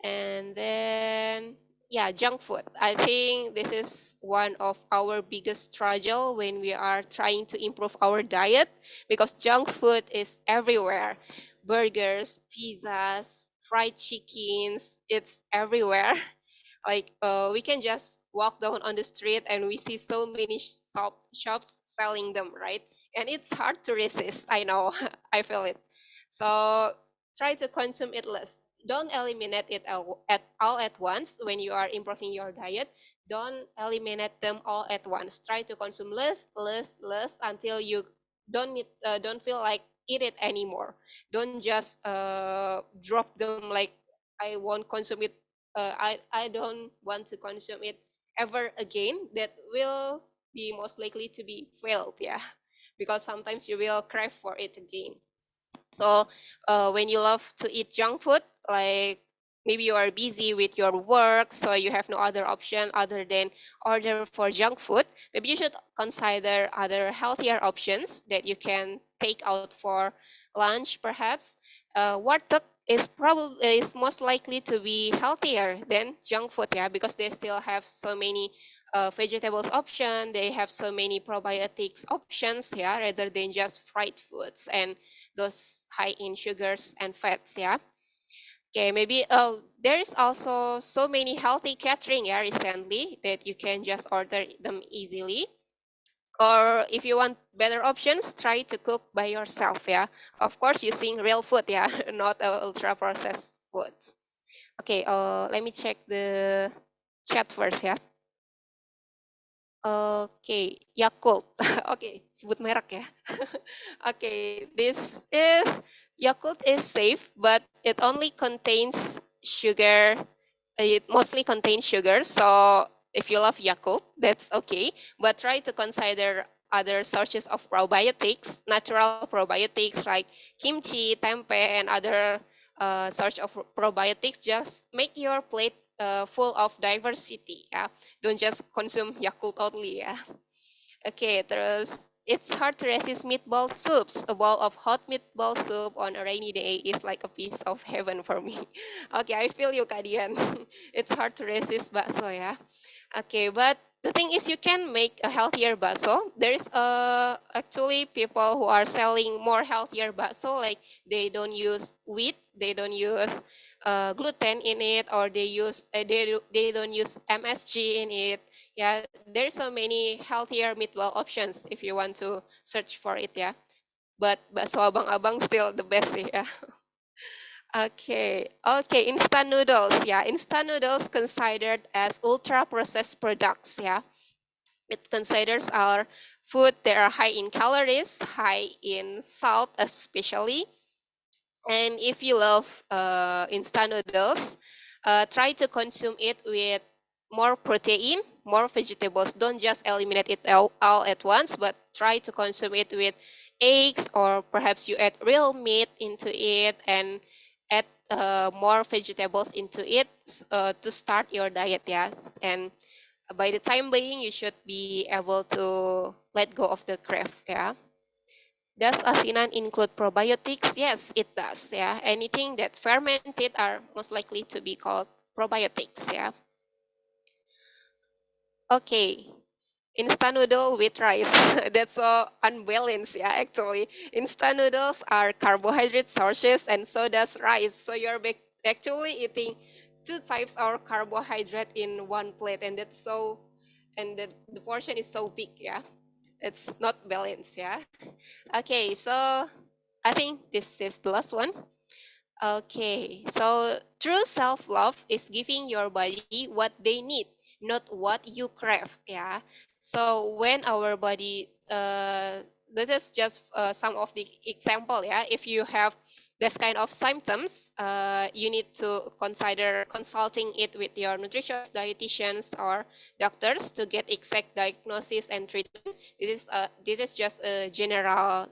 And then, yeah, junk food. I think this is one of our biggest struggle when we are trying to improve our diet because junk food is everywhere. Burgers, pizzas, fried chickens, it's everywhere. Like we can just walk down on the street and we see so many shops selling them, right? And it's hard to resist. I know, I feel it. So try to consume it less. Don't eliminate it all at once when you are improving your diet. Don't eliminate them all at once. Try to consume less until you don't feel like eat it anymore. Don't just drop them like I won't consume it. I don't want to consume it ever again. That will be most likely to be failed, yeah, because sometimes you will crave for it again. So when you love to eat junk food, like maybe you are busy with your work, so you have no other option other than order for junk food, maybe you should consider other healthier options that you can take out for lunch, perhaps. Warteg is most likely to be healthier than junk food, yeah, because they still have so many vegetables option. They have so many probiotics options, yeah, rather than just fried foods and those high in sugars and fats, yeah. Okay, maybe there is also so many healthy catering, yeah, recently that you can just order them easily. Or if you want better options, try to cook by yourself, yeah. Of course, using real food, yeah, not ultra processed foods. Okay, let me check the chat first, yeah. Oke, Yakult. Oke, sebut merek ya. Oke, this is Yakult is safe, but it only contains sugar. It mostly contains sugar, so if you love Yakult, that's okay. But try to consider other sources of probiotics, natural probiotics like kimchi, tempe, and other source of probiotics. Just make your plate full of diversity. Yeah, don't just consume Yakult only ya. Oke, terus it's hard to resist meatball soups. A bowl of hot meatball soup on a rainy day is like a piece of heaven for me. Oke, I feel you, Kadian. It's hard to resist bakso ya. Okay, but the thing is you can make a healthier bakso. There's actually people who are selling more healthier bakso, like they don't use wheat, they don't use gluten in it, or they don't use MSG in it. Yeah, there's so many healthier meatball options if you want to search for it, yeah. But bakso abang-abang still the best, yeah. Okay, instant noodles. Yeah, instant noodles considered as ultra processed products. Yeah, it considers our food that are high in calories, high in salt, especially. And if you love instant noodles, try to consume it with more protein, more vegetables. Don't just eliminate it all at once, but try to consume it with eggs, or perhaps you add real meat into it and add more vegetables into it to start your diet. Yes, and by the time being, you should be able to let go of the crave. Yeah. Does asinan include probiotics? Yes, it does. Yeah, anything that fermented are most likely to be called probiotics. Yeah. Okay, instant noodle with rice. That's so unbalanced. Yeah, actually, instant noodles are carbohydrate sources, and so does rice. So you're actually eating two types of carbohydrate in one plate, and and the portion is so big. Yeah, it's not balanced. Yeah. Okay, so I think this is the last one. Okay, so true self-love is giving your body what they need, not what you crave. Yeah. So when our body, this is just some of the example. Yeah. If you have this kind of symptoms, you need to consider consulting it with your nutritionist, dietitians, or doctors to get exact diagnosis and treatment. This is just a general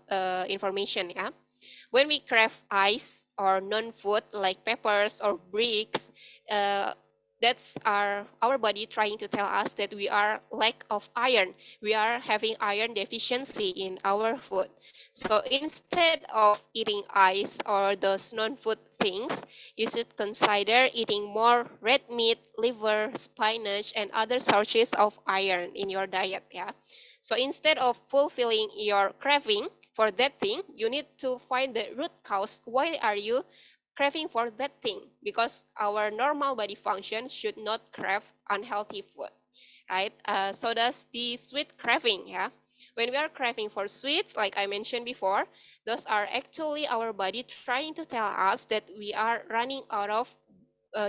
information. Yeah. When we crave ice or non-food like peppers or bricks, uh, That's our body trying to tell us that we are lack of iron. We are having iron deficiency in our food. So instead of eating ice or those non-food things, you should consider eating more red meat, liver, spinach, and other sources of iron in your diet. Yeah. So instead of fulfilling your craving for that thing, you need to find the root cause. Why are you craving for that thing? Because our normal body function should not crave unhealthy food, right? So does the sweet craving. Yeah, when we are craving for sweets, like I mentioned before, those are actually our body trying to tell us that we are running out of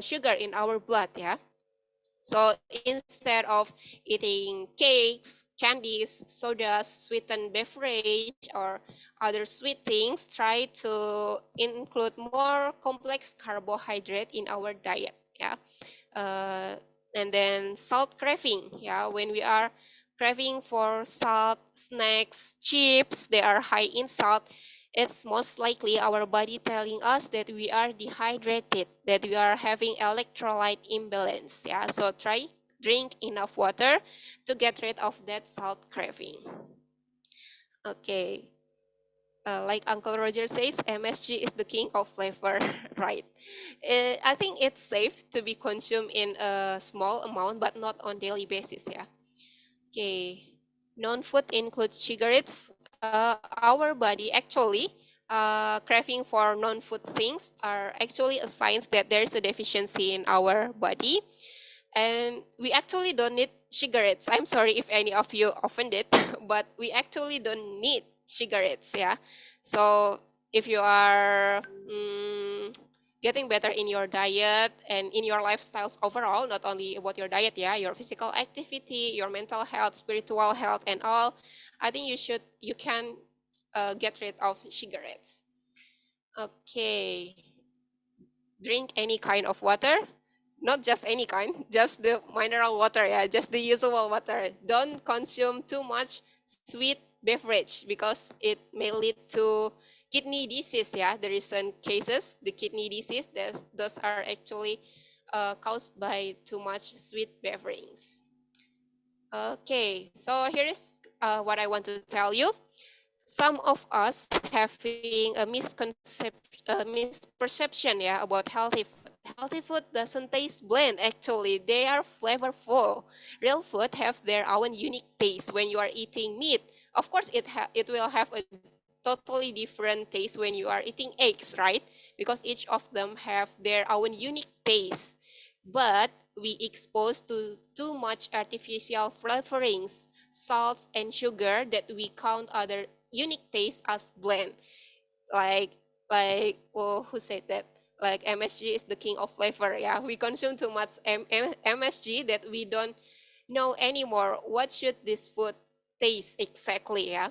sugar in our blood. Yeah. So instead of eating cakes, candies, sodas, sweetened beverage, or other sweet things, try to include more complex carbohydrate in our diet. Yeah. Uh, and then salt craving. Yeah, when we are craving for salt snacks, chips, they are high in salt. It's most likely our body telling us that we are dehydrated, that we are having electrolyte imbalance. Yeah, so try drink enough water to get rid of that salt craving. Okay. Like Uncle Roger says, MSG is the king of flavor, right? I think it's safe to be consumed in a small amount, but not on daily basis. Yeah. Okay. Non-food includes cigarettes. Our body actually craving for non-food things are actually a sign that there is a deficiency in our body, and we actually don't need cigarettes. I'm sorry if any of you offended, but we actually don't need cigarettes. Yeah. So if you are getting better in your diet and in your lifestyles overall, not only about your diet, yeah, your physical activity, your mental health, spiritual health, and all, I think you can get rid of cigarettes. Okay. Drink any kind of water, not just any kind, just the mineral water, yeah, just the usual water. Don't consume too much sweet beverage because it may lead to kidney disease. Yeah, the recent cases, the kidney disease, those are actually caused by too much sweet beverages. Okay, so here is what I want to tell you. Some of us having a misperception, yeah, about healthy food. Healthy food doesn't taste bland. Actually, they are flavorful. Real food have their own unique taste. When you are eating meat, of course, it will have a totally different taste when you are eating eggs, right? Because each of them have their own unique taste. But we exposed to too much artificial flavorings, salts, and sugar that we count other unique taste as bland. Like oh, who said that? Like MSG is the king of flavor. Yeah, we consume too much MSG that we don't know anymore what should this food taste exactly. Yeah.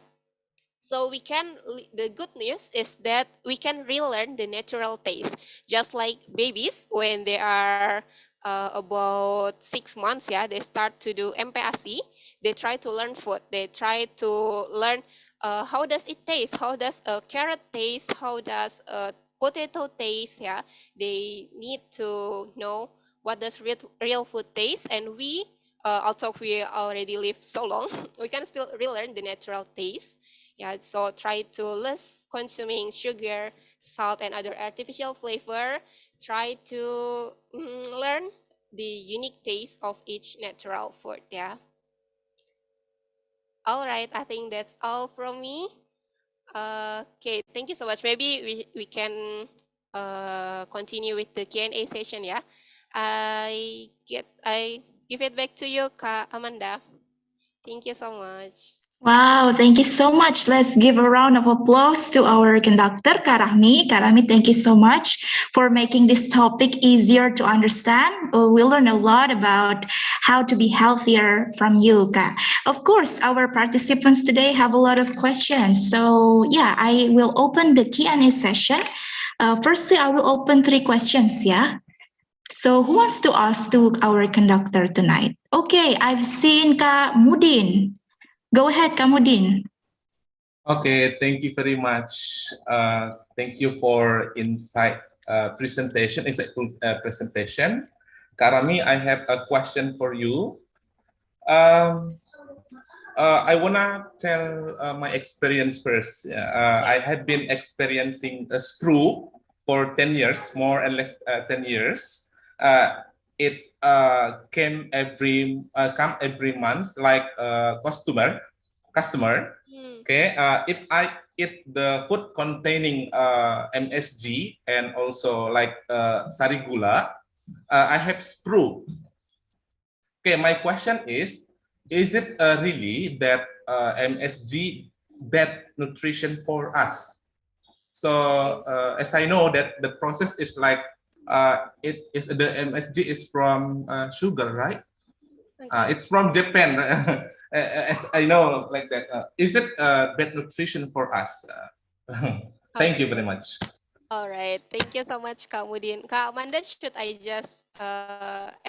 So the good news is that we can relearn the natural taste. Just like babies, when they are about 6 months, yeah, they start to do MPASI. They try to learn food. They try to learn how does it taste? How does a carrot taste? How does a potato taste? Yeah, they need to know what does real food taste. And we, although we already live so long, we can still relearn the natural taste. Yeah, so try to less consuming sugar, salt, and other artificial flavor. Try to learn the unique taste of each natural food. Yeah. All right, I think that's all from me. Okay, thank you so much. Maybe we can continue with the Q&A session. Yeah. I give it back to you, Kak Amanda. Thank you so much. Wow, thank you so much. Let's give a round of applause to our conductor, Karahmi. Karahmi, thank you so much for making this topic easier to understand. We learn a lot about how to be healthier from you, Kak. Of course, our participants today have a lot of questions. So yeah, I will open the Q&A session. Firstly, I will open 3 questions, yeah? So who wants to ask to our conductor tonight? Okay, I've seen Kak Mudin. Go ahead, Kamudin. Okay, thank you very much. Thank you for insightful presentation. Karami, I have a question for you. Um, I wanna tell my experience first. I have been experiencing a screw for 10 years, more and less 10 years. It come every month, like customer. Okay, if I eat the food containing MSG and also like sarigula, I have screw. Okay, my question is it really that MSG bad nutrition for us? So as I know that the process is like it is the MSG is from sugar, right? It's from Japan, as I know like that. Is it bad nutrition for us? Thank you very much. All right. Thank you so much, Kak Mudin. Kak Amanda, should I just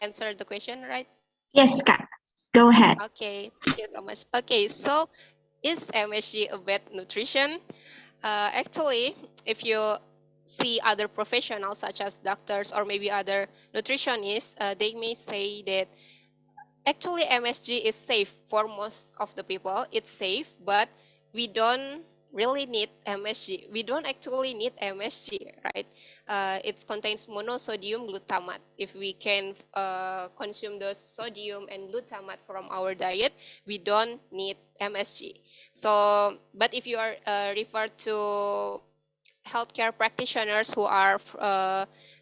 answer the question, right? Yes, Kak. Go ahead. Okay. Thank you so much. Okay. So, is MSG a bad nutrition? Actually, if you see other professionals such as doctors or maybe other nutritionists, they may say that actually MSG is safe for most of the people. It's safe, but we don't really need MSG. We don't actually need MSG, right? It contains monosodium glutamate. If we can consume those sodium and glutamate from our diet, we don't need MSG. So, but if you are referred to healthcare practitioners who are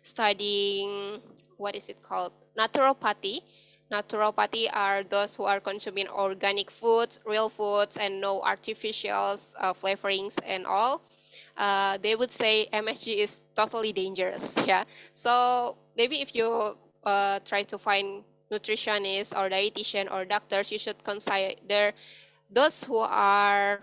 studying, what is it called, naturopathy. Naturopathy are those who are consuming organic foods, real foods, and no artificials, flavorings, and all. They would say MSG is totally dangerous. Yeah. So maybe if you try to find nutritionists or dietitian or doctors, you should consider those who are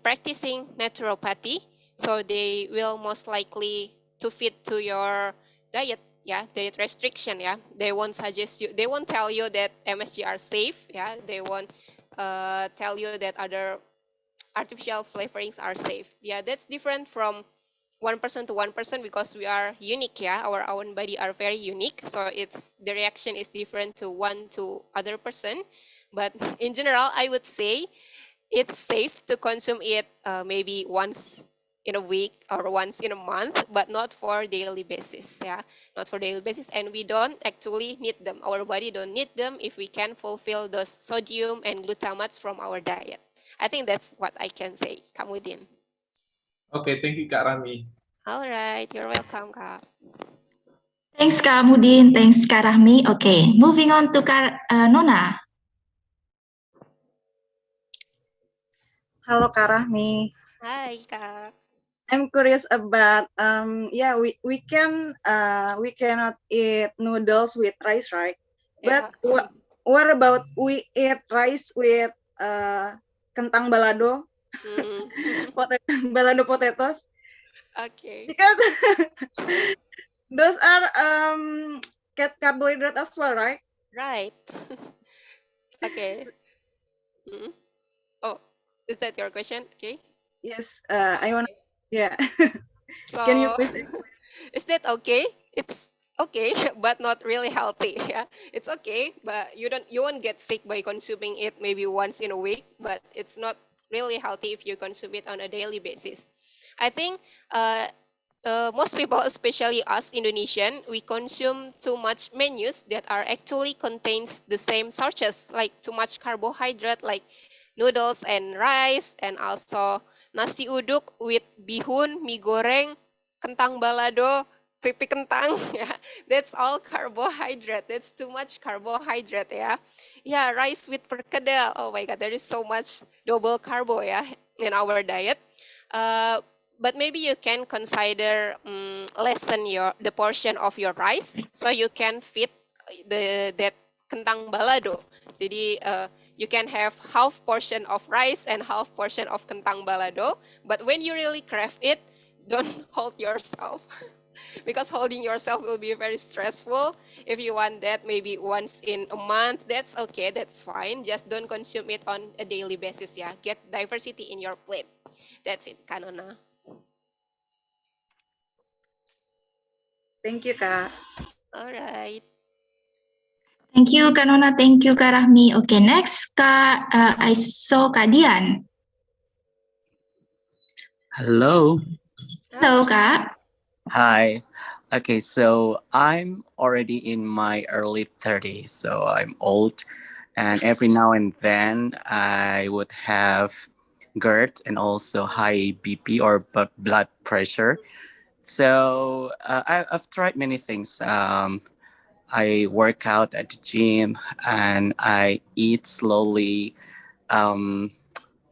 practicing naturopathy, so they will most likely to fit to your diet, yeah, diet restriction, yeah. They won't suggest you, they won't tell you that MSG are safe, yeah. They won't tell you that other artificial flavorings are safe. Yeah, that's different from one person to one person because we are unique, yeah. Our own body are very unique, so it's the reaction is different to one to other person. But in general, I would say it's safe to consume it maybe once in a week or once in a month, but not for daily basis. Yeah, not for daily basis, and we don't actually need them. Our body don't need them if we can fulfill those sodium and glutamates from our diet. I think that's what I can say. Kamudin. Okay, thank you, Kak Rami. All right, you're welcome, Kak. Thanks, Kak Mudin. Thanks, Kak Rahmi. Okay, moving on to Nona. Halo Kak Rahmi. Hi, Kak. I'm curious about yeah, we cannot eat noodles with rice, right? Yeah. But what about we eat rice with kentang balado, balado potatoes? Okay. Because those are carbohydrate as well, right? Right. Okay. Mm. Oh, is that your question? Okay. Yes, I want. Okay. Yeah. Can you So, please explain? is that okay? It's okay, but not really healthy. Yeah, it's okay, but you won't get sick by consuming it maybe once in a week. But it's not really healthy if you consume it on a daily basis. I think uh, most people, especially us Indonesian, we consume too much menus that are actually contains the same starches, like too much carbohydrate, like noodles and rice, and also nasi uduk with bihun, mie goreng, kentang balado, keripik kentang. Yeah, that's all carbohydrate. That's too much carbohydrate. Yeah, yeah, rice with perkedel. Oh my God, there is so much double carbo. Yeah, in our diet. Uh, but maybe you can consider lessen the portion of your rice so you can fit that kentang balado. Jadi you can have half portion of rice and half portion of kentang balado. But when you really crave it, don't hold yourself because holding yourself will be very stressful. If you want that maybe once in a month, that's okay, that's fine. Just don't consume it on a daily basis. Yeah, get diversity in your plate. That's it, Kanona. Thank you, Kak. All right. Thank you, Kak Nona. Thank you, Kak Rahmi. Okay, next, I saw Kak Dian. Hello. Hello, Kak. Hi. Okay, so I'm already in my early 30s, so I'm old. And every now and then I would have GERD and also high BP or blood pressure. So I've tried many things. I work out at the gym and I eat slowly. Um,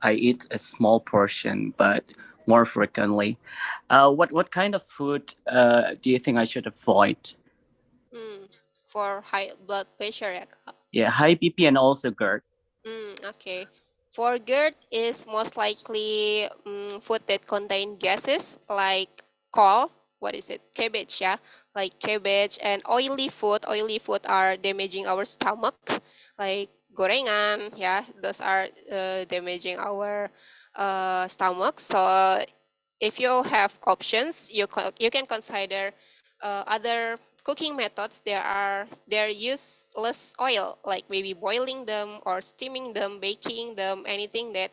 I eat a small portion, but more frequently. What kind of food do you think I should avoid? Mm, for high blood pressure ya, Kak? Yeah, high BP and also GERD. Okay. For GERD is most likely food that contain gases like kol, what is it? Cabbage, yeah, like cabbage and oily food. Oily food are damaging our stomach, like gorengan, yeah, those are damaging our stomach. So if you have options, you can consider other cooking methods. There use less oil, like maybe boiling them or steaming them, baking them, anything that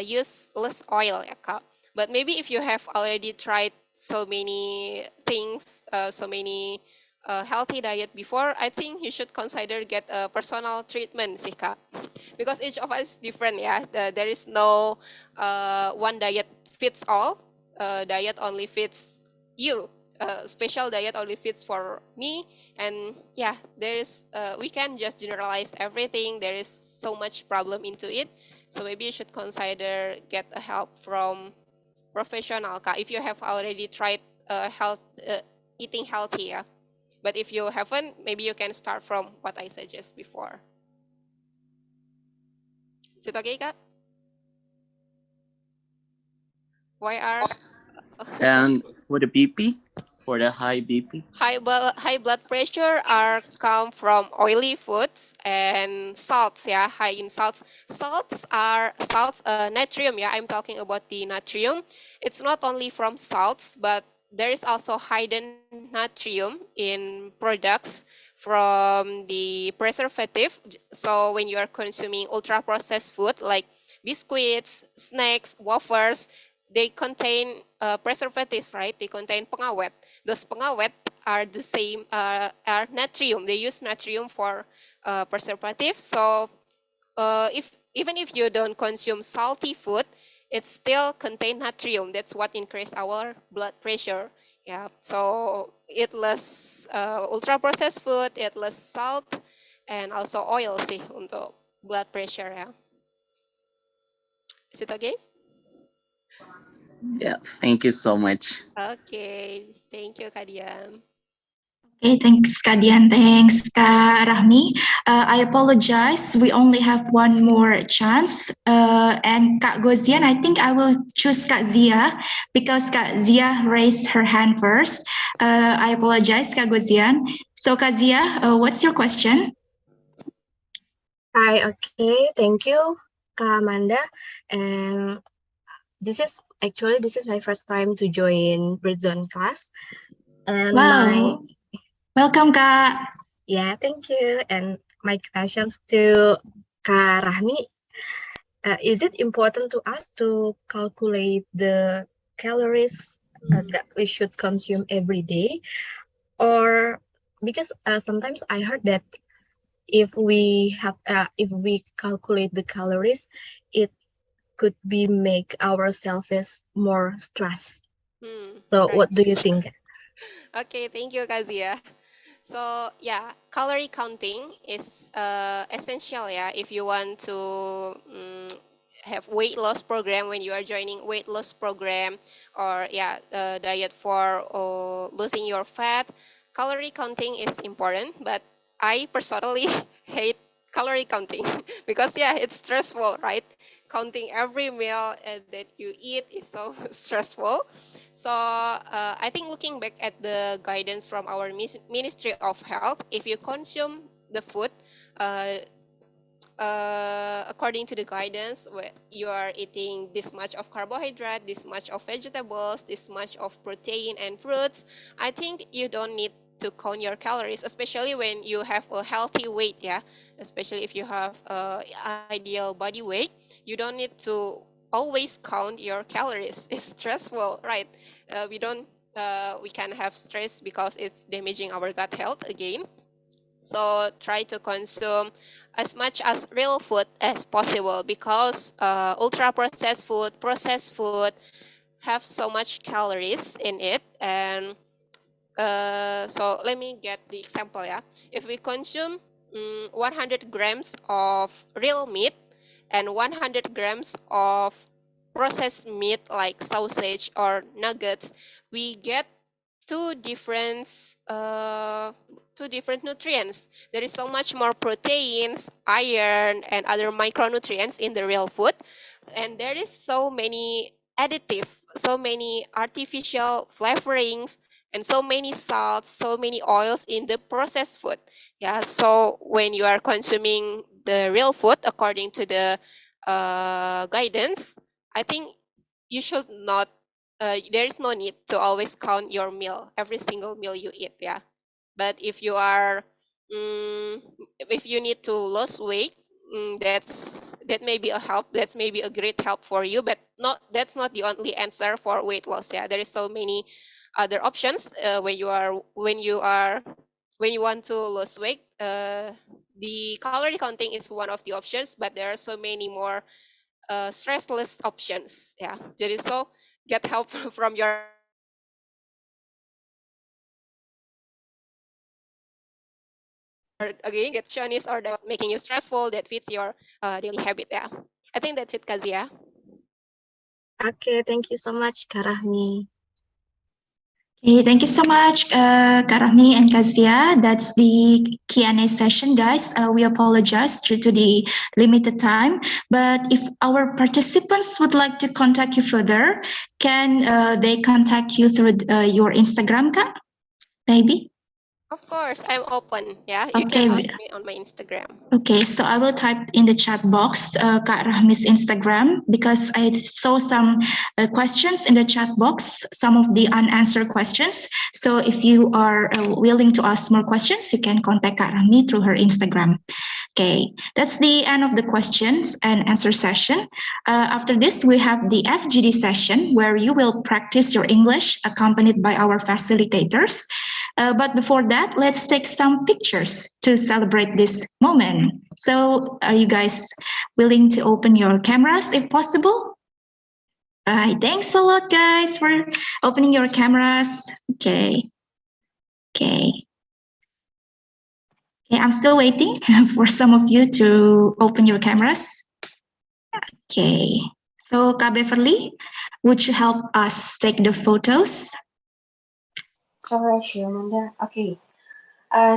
use less oil, ya, Kak. But maybe if you have already tried so many things, so many healthy diet before, I think you should consider get a personal treatment, sih, Kak. Because each of us is different, yeah. There is no one diet fits all. Diet only fits you. Special diet only fits for me. And yeah, there is we can just generalize everything. There is so much problem into it. So maybe you should consider get a help from professional, Kak, if you have already tried health eating healthy, yeah. But if you haven't, maybe you can start from what I suggest before. Is it okay, Kak? Why are And for the BP, for the high BP. high blood pressure are come from oily foods and salts, yeah, high in salts. Salts, natrium, yeah, I'm talking about the natrium. It's not only from salts, but there is also hidden natrium in products from the preservative. So when you are consuming ultra processed food like biscuits, snacks, wafers, they contain preservative, right? They contain pengawet. Those pengawet are the same, are natrium. They use natrium for preservative. So if even if you don't consume salty food, it still contain natrium. That's what increase our blood pressure. Yeah. So eat less ultra processed food, eat less salt, and also oil sih untuk blood pressure ya. Is it okay? Yeah, thank you so much. Okay. Thank you, Kadian. Okay, thanks, Kak Dian. Thanks, Kak Rahmi. I apologize. We only have one more chance. And Kak Gozian, I think I will choose Kak Zia because Kak Zia raised her hand first. I apologize, Kak Gozian. So, Kak Zia, what's your question? Hi, okay, thank you, Kak Amanda. And this is my first time to join Britzone class. And Wow. Welcome, Kak. Yeah, thank you. And my questions to Kak Rahmi. Is it important to us to calculate the calories that we should consume every day? Or because sometimes I heard that if we calculate the calories, it could be make ourselves more stressed. So Right. what do you think? Okay, thank you, Kazia. So yeah, calorie counting is essential. Yeah, if you want to have weight loss program when you are joining weight loss program, or yeah, diet for losing your fat, calorie counting is important. But I personally hate calorie counting because yeah, it's stressful, right? Counting every meal that you eat is so stressful. So I think looking back at the guidance from our Ministry of Health, if you consume the food uh, according to the guidance, where you are eating this much of carbohydrate, this much of vegetables, this much of protein and fruits, I think you don't need to count your calories, especially when you have a healthy weight, yeah. Especially if you have ideal body weight, you don't need to always count your calories. It's stressful, right? We don't. We can have stress because it's damaging our gut health again. So try to consume as much as real food as possible, because ultra processed food have so much calories in it. And so let me get the example, yeah. If we consume 100 grams of real meat and 100 grams of processed meat like sausage or nuggets, we get two different nutrients. There is so much more proteins, iron, and other micronutrients in the real food, and there is so many additive, so many artificial flavorings, and so many salts, so many oils in the processed food. Yeah, so when you are consuming the real food according to the guidance, I think you should not. There is no need to always count your meal, every single meal you eat. Yeah, but mm, if you need to lose weight, that may be a help. That's maybe a great help for you, but that's not the only answer for weight loss. Yeah, there is so many other options when you want to lose weight. The calorie counting is one of the options, but there are so many more stressless options. Yeah, jadi so get help from your again get nutritionist or the making you stressful that fits your daily habit. Yeah, I think that's it, Kazia. Okay, thank you so much, Kak Rahmi. Okay, thank you so much, Kak Rahmi and Kazia. That's the Q&A session, guys. We apologize due to the limited time, but if our participants would like to contact you further, can they contact you through your Instagram, Kak? Maybe? Of course, I'm open. Yeah, you Okay. can ask me on my Instagram. Okay, so I will type in the chat box Kak Rahmi's Instagram, because I saw some questions in the chat box, some of the unanswered questions. So if you are willing to ask more questions, you can contact Kak Rahmi through her Instagram. Okay, that's the end of the questions and answer session. After this, we have the FGD session, where you will practice your English accompanied by our facilitators. But before that, let's take some pictures to celebrate this moment. So are you guys willing to open your cameras if possible? All right, thanks a lot, guys, for opening your cameras. Okay. I'm still waiting for some of you to open your cameras. Okay, so Kak Beverly, would you help us take the photos? All right, sure, Amanda. Okay.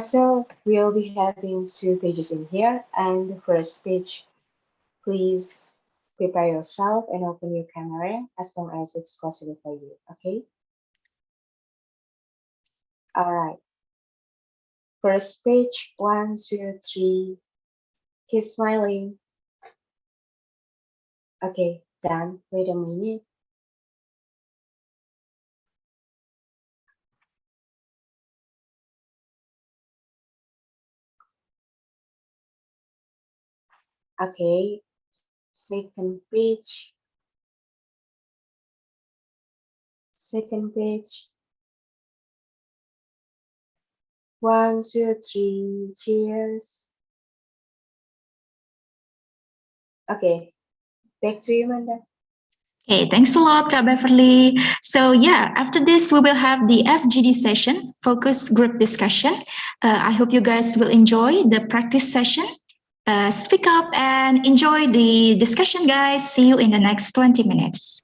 So we'll be having two pages in here, and the first page, please prepare yourself and open your camera as long as it's possible for you. Okay. All right. First page, 1, 2, 3. Keep smiling. Okay, done. Wait a minute. Okay, second page. Second page. 1, 2, 3. Cheers. Okay, back to you, Amanda. Okay, thanks a lot, Kak Beverly. So yeah, after this, we will have the FGD session, focus group discussion. I hope you guys will enjoy the practice session. Speak up and enjoy the discussion, guys. See you in the next 20 minutes.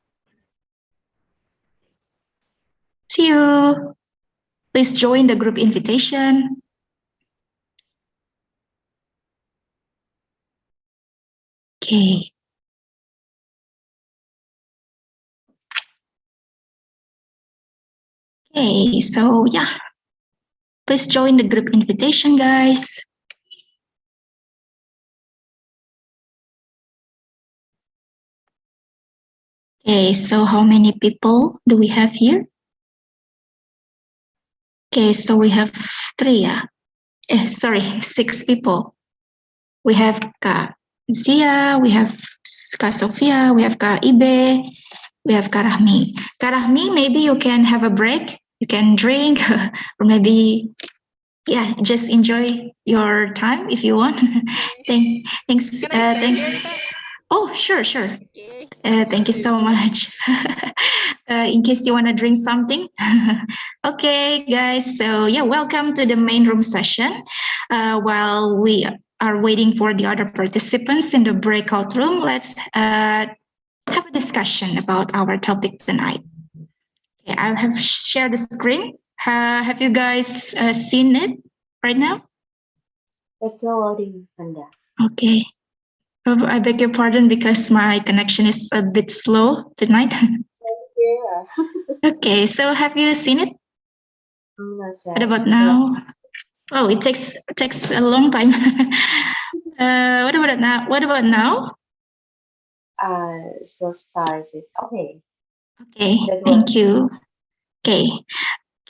See you. Please join the group invitation. Okay. Okay, so yeah. Please join the group invitation, guys. Okay, so how many people do we have here? Okay, so we have three, sorry, 6 people. We have Kak Zia, we have Kak Sofia, we have Kak Ibe, we have Kak Rahmi. Kak Rahmi, maybe you can have a break. You can drink, or maybe, yeah, just enjoy your time if you want. Thanks. Can I stay Thanks. here, Kak? Oh, sure, sure. Okay. Thank you so much. In case you want to drink something. Okay, guys. So yeah, welcome to the main room session. While we are waiting for the other participants in the breakout room, let's have a discussion about our topic tonight. Okay, I have shared the screen. Have you guys seen it right now? It's still loading, Manda. Okay. I beg your pardon because my connection is a bit slow tonight. Yeah. Okay, so have you seen it? Not What yet. about Still. now? Oh, it takes a long time. What about now? What about now? Still started. Okay. Okay, That was. thank you. Okay.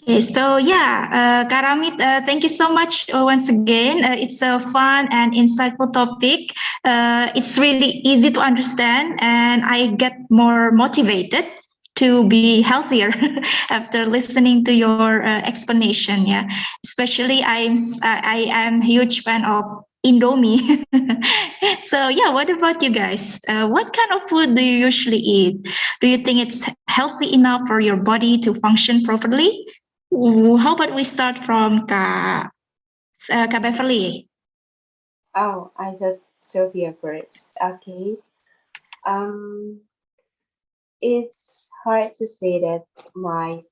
Okay, so yeah, Karamit, thank you so much once again. It's a fun and insightful topic. It's really easy to understand, and I get more motivated to be healthier after listening to your explanation. Yeah, especially I am huge fan of Indomie. So yeah, what about you guys? What kind of food do you usually eat? Do you think it's healthy enough for your body to function properly? How about we start from Kak Beverly? Oh, I thought Sophia first. Okay. Um, it's hard to say that my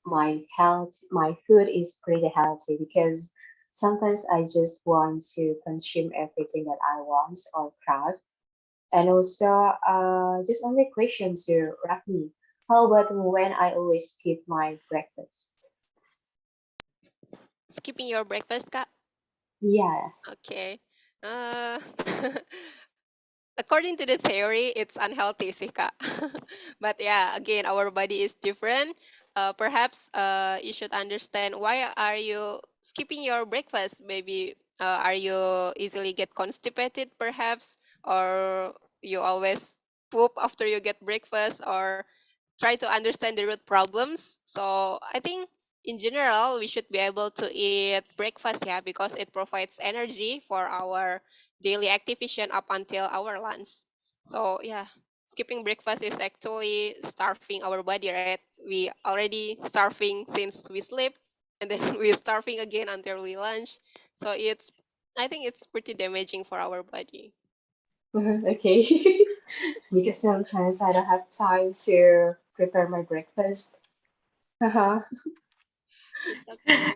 food is pretty healthy because sometimes I just want to consume everything that I want or craft. And also, just only question to Rafni. How about when I always skip my breakfast? Skipping your breakfast, Kak? Yeah. Okay. Uh, according to the theory, it's unhealthy sih, Kak. But yeah, again, our body is different. Perhaps you should understand why are you skipping your breakfast? Maybe are you easily get constipated, perhaps, or you always poop after you get breakfast, or try to understand the root problems. So I think in general, we should be able to eat breakfast, yeah, because it provides energy for our daily activation up until our lunch. So yeah, skipping breakfast is actually starving our body, right? We already starving since we sleep, and then we're starving again until we lunch. So I think it's pretty damaging for our body. Okay. Because sometimes I don't have time to prepare my breakfast. Uh-huh. It's okay.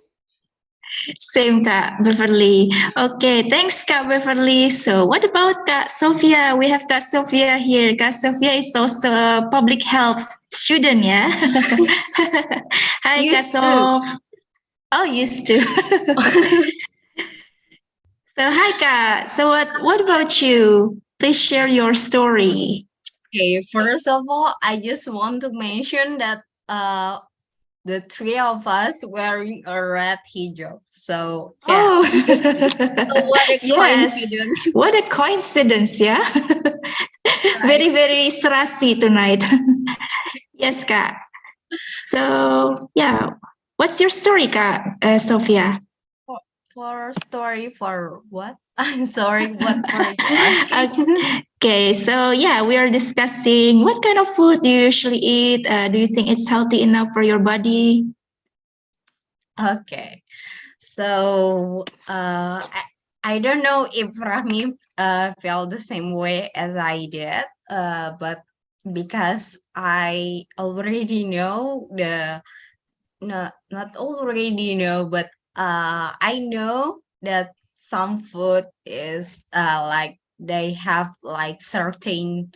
Same Kak Beverly. Okay, thanks Kak Beverly. So what about Kak Sofia? We have Kak Sofia here. Kak Sofia is also a public health student, yeah? Hi Kak Used to. Sof. Oh, used to. So hi Kak. So what about you? Please share your story. Okay, first of all, I just want to mention that the three of us wearing a red hijab. So yeah. Oh, So what a yes. coincidence. What a coincidence, yeah? Very, very serasi tonight. Yes, Kak. So, yeah. What's your story, Kak, Sophia? For story for what? I'm sorry, what were you asking? Okay, so yeah, we are discussing what kind of food do you usually eat? Do you think it's healthy enough for your body? Okay. So I don't know if Rahmi felt the same way as I did, but because I already know not already know, but I know that some food is like they have like certain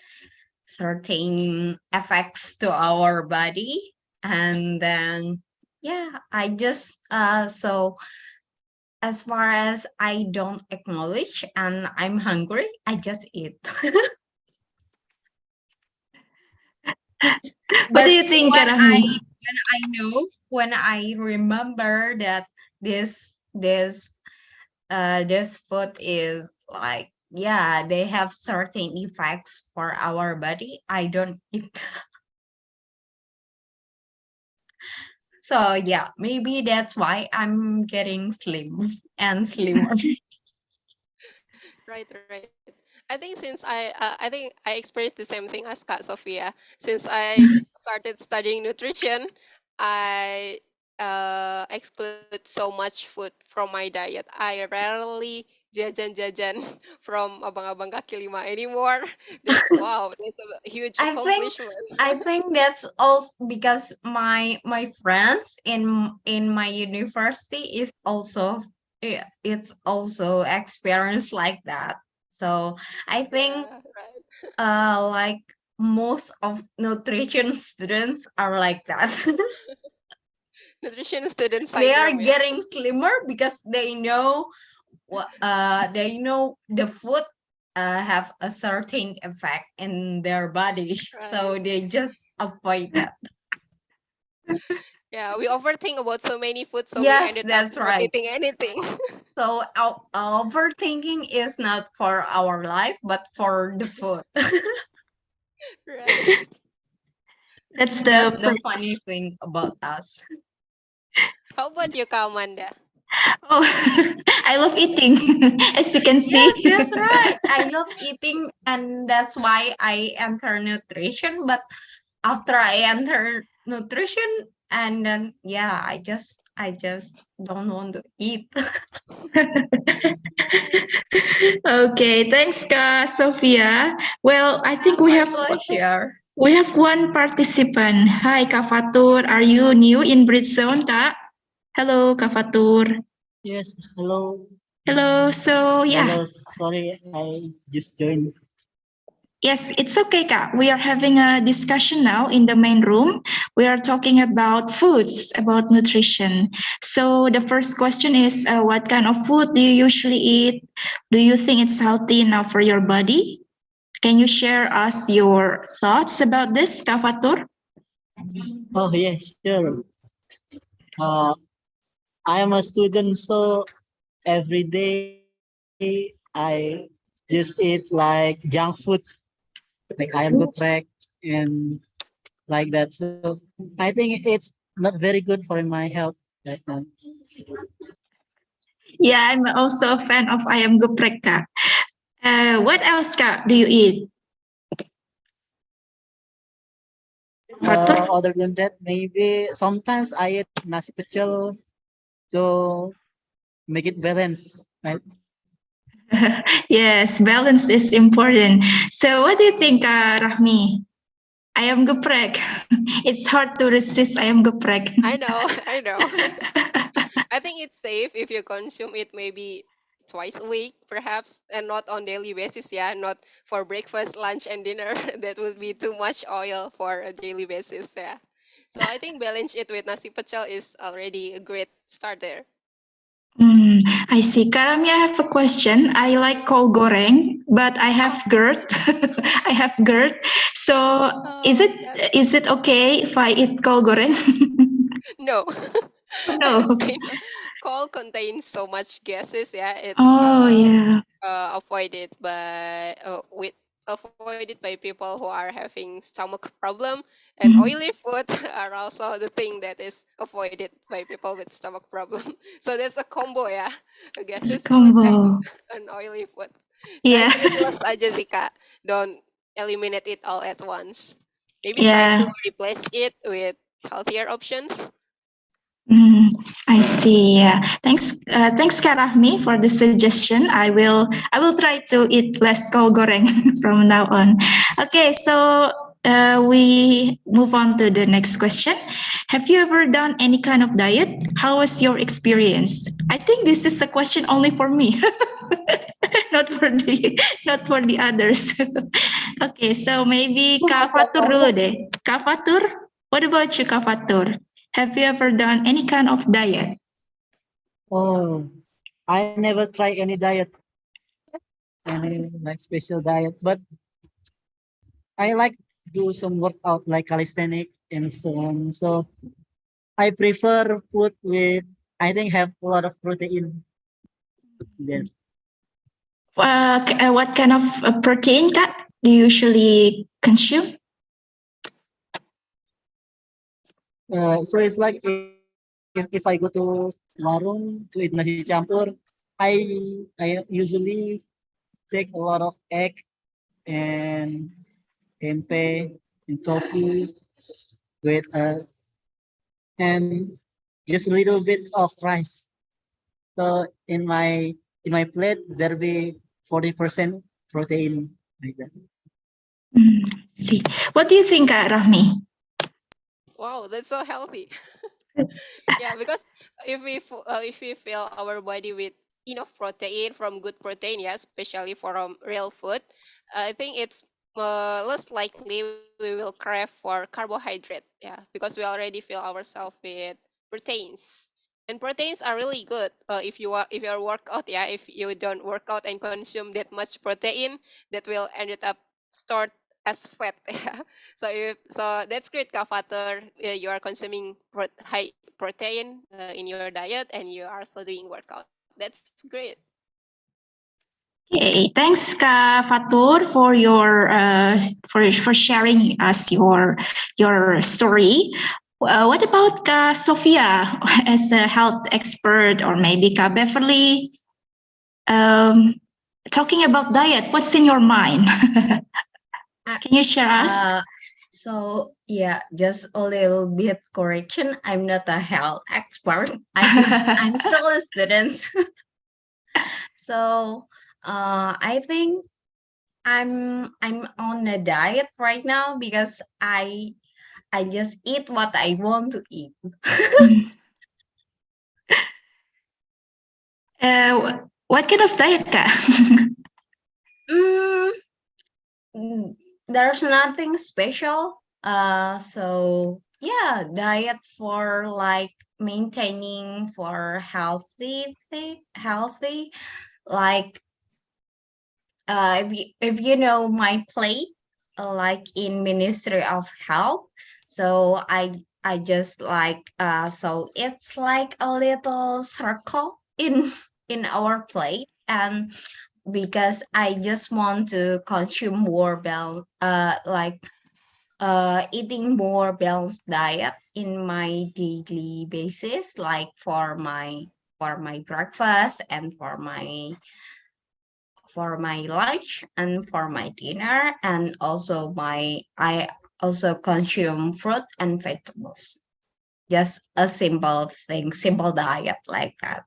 effects to our body, and then yeah, I just so as far as I don't acknowledge and I'm hungry, I just eat. What do But you think, Rahmi? when I remember that this food is like, yeah, they have certain effects for our body, I don't eat. So yeah, maybe that's why I'm getting slim and slimmer. Right. I think I think I experienced the same thing as Kak Sophia. Since I started studying nutrition, I exclude so much food from my diet. I rarely jajan-jajan from abang-abang kaki lima anymore. That's wow, that's a huge I think accomplishment. I think that's also because my friends in my university is also it's also experience like that. So I think Yeah, right. like most of nutrition students are like that. Nutrition student They are syndrome, yeah. getting slimmer because they know the food have a certain effect in their body, Right. so they just avoid that. Yeah, we overthink about so many food, so we Yes, ended up that's not right. eating anything. So overthinking is not for our life, but for the food. Right. That's That's the the funny thing about us. How about you, Kak Amanda? oh, I love eating, as you can see. Yes, that's right. I love eating, and that's why I enter nutrition. But after I enter nutrition, and then yeah, I just don't want to eat. Okay, thanks, Kak Sophia. Well, I think My pleasure. we have one participant. Hi, Kak Fatur. Are you new in Britzone, Kak? Hello, Kak Fatur. Yes, hello. Hello. So yeah, Hello, sorry, I just joined. yes, it's okay, Kak. We are having a discussion now in the main room. We are talking about foods, about nutrition. So the first question is, what kind of food do you usually eat? Do you think it's healthy enough for your body? Can you share us your thoughts about this, Kak Fatur? Oh, yes, sure. Uh, I am a student, so every day I just eat like junk food, like ayam geprek and like that. So I think it's not very good for my health right now. Yeah, I'm also a fan of ayam geprek, Kak. What else, Kak, do you eat? Fatur? Other than that, maybe sometimes I eat nasi pecel to make it balance, right? Yes, balance is important. So what do you think, Rahmi? Ayam geprek. It's hard to resist ayam geprek. I know, I know. I think it's safe if you consume it maybe twice a week, perhaps, and not on daily basis. Yeah, not for breakfast, lunch, and dinner. That would be too much oil for a daily basis. Yeah. So I think balance it with nasi pecel is already a great start there. I see. Karami, I have a question. I like kol goreng, but I have Oh, GERD. I have GERD. So is oh it my God. is it okay if I eat kol goreng? No. No. I know. Coal contains so much gases. Yeah, it's Oh yeah. avoided by avoided by people who are having stomach problem, and Mhm. oily food are also the thing that is avoided by people with stomach problem. So that's a combo, yeah, a It's a gaseous food and combo. an oily food. So I Yeah. think it's less aja sih, Kak. Don't eliminate it all at once. Maybe try to Yeah. replace it with healthier options. Mm, I see. Yeah. Thanks, Kak Rahmi, for the suggestion. I will try to eat less kol goreng from now on. Okay, so we move on to the next question. Have you ever done any kind of diet? How was your experience? I think this is a question only for me, not for the not for the others. Okay, so maybe Kak Fatur dulu deh. Kak Fatur, what about you, Kak Fatur? Have you ever done any kind of diet? Oh, I never try any diet, any like special diet, but I like do some workout like calisthenic and so on. So I prefer food with I think have a lot of protein. Then What kind of protein Kak, do you usually consume? so it's like if I go to warung to eat nasi campur, I usually take a lot of egg and tempeh and tofu with and just a little bit of rice. So in my plate there be 40% protein like that. See, what do you think, Rahmi? Wow, that's so healthy. Yeah, because if we fill our body with enough protein from good protein, yeah, especially from real food, I think it's less likely we will crave for carbohydrate. Yeah, because we already fill ourselves with proteins. And proteins are really good if you are workout. Yeah, if you don't work out and consume that much protein, that will ended up stored as fat. Yeah. So that's great, Kavater. You are consuming high protein in your diet, and you are also doing workout. That's great. Okay, thanks, Kak Fatur, for your for sharing us your story. What about Kak Sophia as a health expert, or maybe Kak Beverly? Talking about diet, what's in your mind? Can you share us? So yeah, just a little bit correction. I'm not a health expert. I'm still a student. So I think I'm on a diet right now because I just eat what I want to eat. What kind of diet, Kak? There's nothing special. So yeah, diet for like maintaining for healthy. Like if you know my plate, like in Ministry of Health, so I just like so it's like a little circle in in our plate, and because I just want to consume more eating more balanced diet in my daily basis, like for my breakfast and for my lunch and for my dinner, and also my I also consume fruit and vegetables. Just a simple thing, simple diet like that.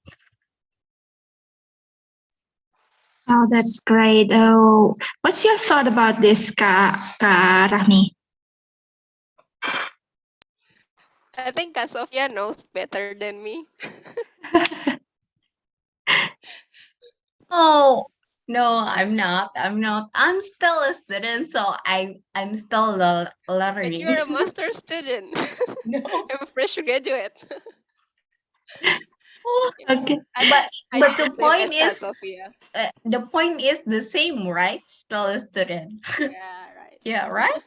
Oh, that's great. Oh, what's your thought about this, Kak Rahmi? I think Kak Sofia knows better than me. Oh no, I'm not. I'm not. I'm still a student, so I'm still But learning. you're a master student. No. I'm a fresh graduate. Okay. I But did the same as Kak Sofia. the point is the same, right? Still a student. Yeah, right. Yeah, right?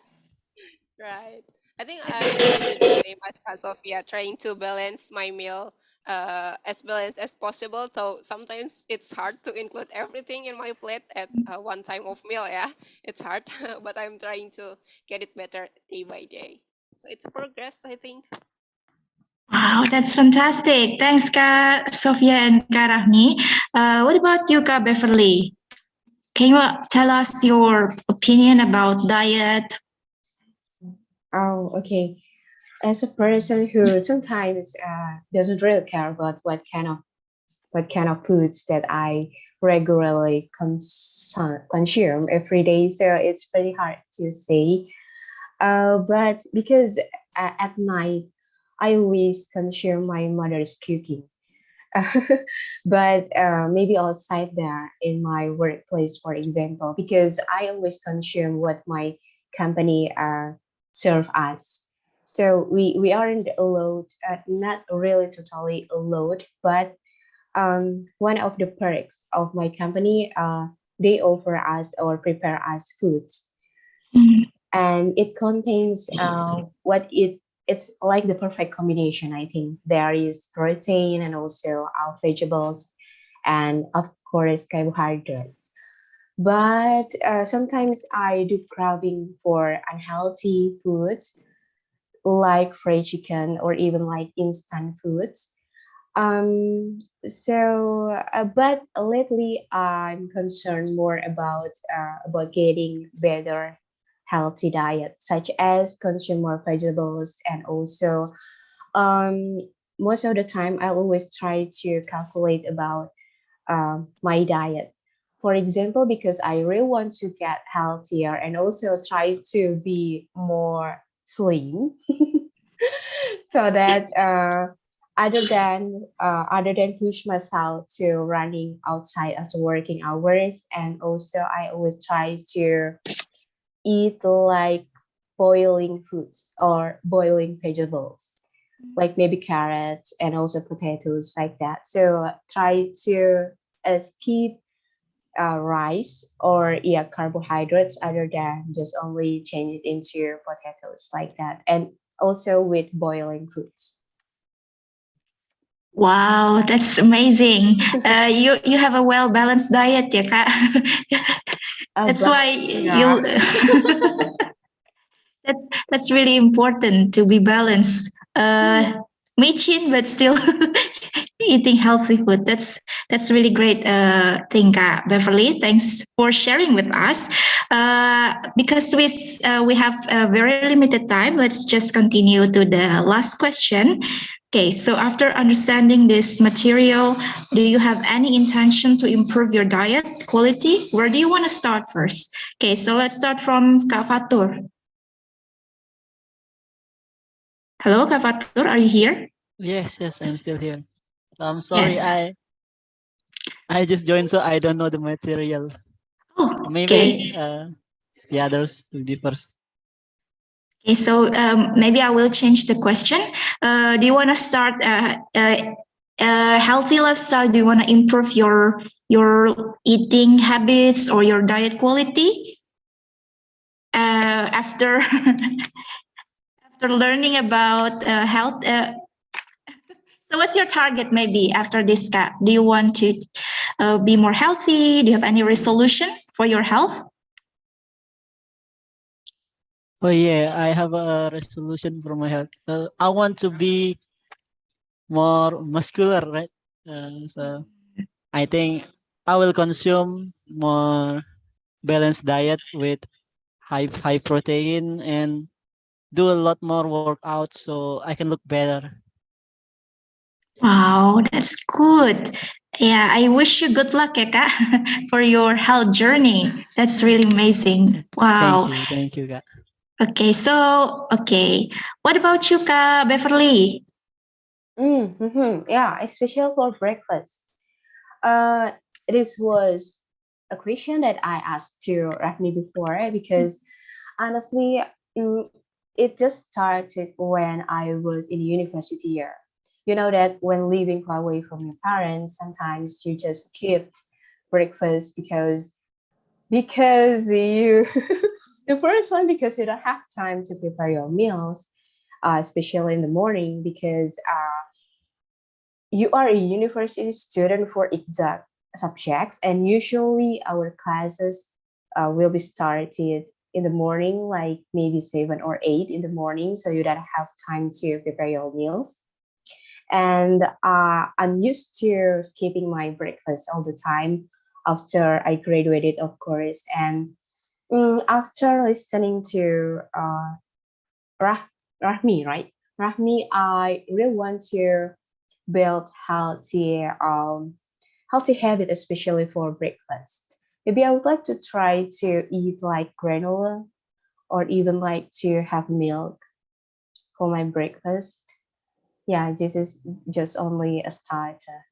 Right. I think I do the same as Sofia, trying to balance my meal as balanced as possible. So sometimes it's hard to include everything in my plate at one time of meal. Yeah, it's hard, but I'm trying to get it better day by day. So it's a progress, I think. Wow, that's fantastic. Thanks, Kak Sofia and Kak Rahmi. What about you, Kak Beverly? Can you tell us your opinion about diet? Oh, okay. As a person who sometimes doesn't really care about what kind of foods that I regularly consume every day, so it's pretty hard to say. But because at night I always consume my mother's cooking. But maybe outside there in my workplace, for example, because I always consume what my company serve us. So we aren't allowed, not really totally allowed, but one of the perks of my company, they offer us or prepare us foods. and it contains it's like the perfect combination. I think there is protein and also our vegetables, and of course carbohydrates. But sometimes I do craving for unhealthy foods like fried chicken or even like instant foods. But lately I'm concerned more about getting better healthy diet, such as consume more vegetables, and also um, most of the time I always try to calculate about my diet. For example, because I really want to get healthier and also try to be more slim, so that other than push myself to running outside after working hours, and also I always try to eat like boiling foods or boiling vegetables, like maybe carrots and also potatoes like that. So try to skip rice or yeah carbohydrates other than just only change it into potatoes like that, and also with boiling foods. Wow, that's amazing. You have a well balanced diet, ya Kak. That's But why yeah. you. That's really important to be balanced. Micin, but still eating healthy food. That's really great thing, Kak Beverly. Thanks for sharing with us. Because we have a very limited time, let's just continue to the last question. Okay, so after understanding this material, do you have any intention to improve your diet quality? Where do you want to start first? Okay, so let's start from Kak Fatur. Hello, Kak Fatur, are you here? Yes, yes, I'm still here. I'm sorry, Yes. I just joined, so I don't know the material. Oh, Maybe okay. the others will differ. Okay, so maybe I will change the question. Do you want to start a healthy lifestyle? Do you want to improve your eating habits or your diet quality after after learning about health? So, what's your target? Maybe after this, Kak? Do you want to be more healthy? Do you have any resolution for your health? Oh yeah, I have a resolution for my health. I want to be more muscular, right? So I think I will consume more balanced diet with high protein and do a lot more workout so I can look better. Wow, that's good. Yeah, I wish you good luck, ya, Kak, for your health journey. That's really amazing. Wow. Thank you, Kak. Okay, so okay. What about you, Kak Beverly? Yeah, especially for breakfast. Uh, this was a question that I asked to Rachmi before, because honestly, mm, it just started when I was in university year. You know that when living far away from your parents, sometimes you just skipped breakfast because you the first one, because you don't have time to prepare your meals, especially in the morning, because you are a university student for exact subjects, and usually our classes will be started in the morning, like maybe 7 or 8 in the morning, so you don't have time to prepare your meals. And I'm used to skipping my breakfast all the time after I graduated, of course. And after listening to Rah- Rahmi, right? Rahmi, I really want to build healthy habit, especially for breakfast. Maybe I would like to try to eat like granola, or even like to have milk for my breakfast. Yeah, this is just only a starter.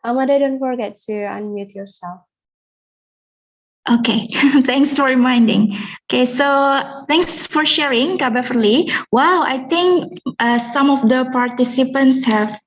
Amanda, don't forget to unmute yourself. Okay, thanks for reminding. Okay, so thanks for sharing, Kak Beverly. Wow, I think some of the participants have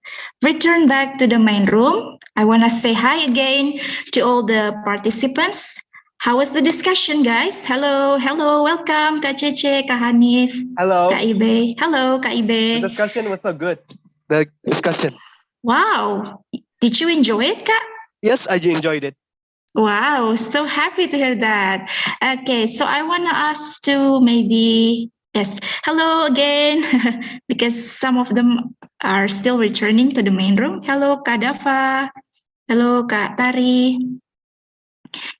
returned back to the main room. I want to say hi again to all the participants. How was the discussion, guys? Hello, hello, welcome, Kak Cece, Kak Hanif, Hello. Kak Ibe. Hello, Kak The Ibe. discussion was so good. The discussion. Wow, did you enjoy it, Kak? Yes, I enjoyed it. Wow, so happy to hear that. Okay, so I want to ask to maybe, yes, hello again, because some of them are still returning to the main room. Hello, Kak Dafa. Hello, Kak Tari.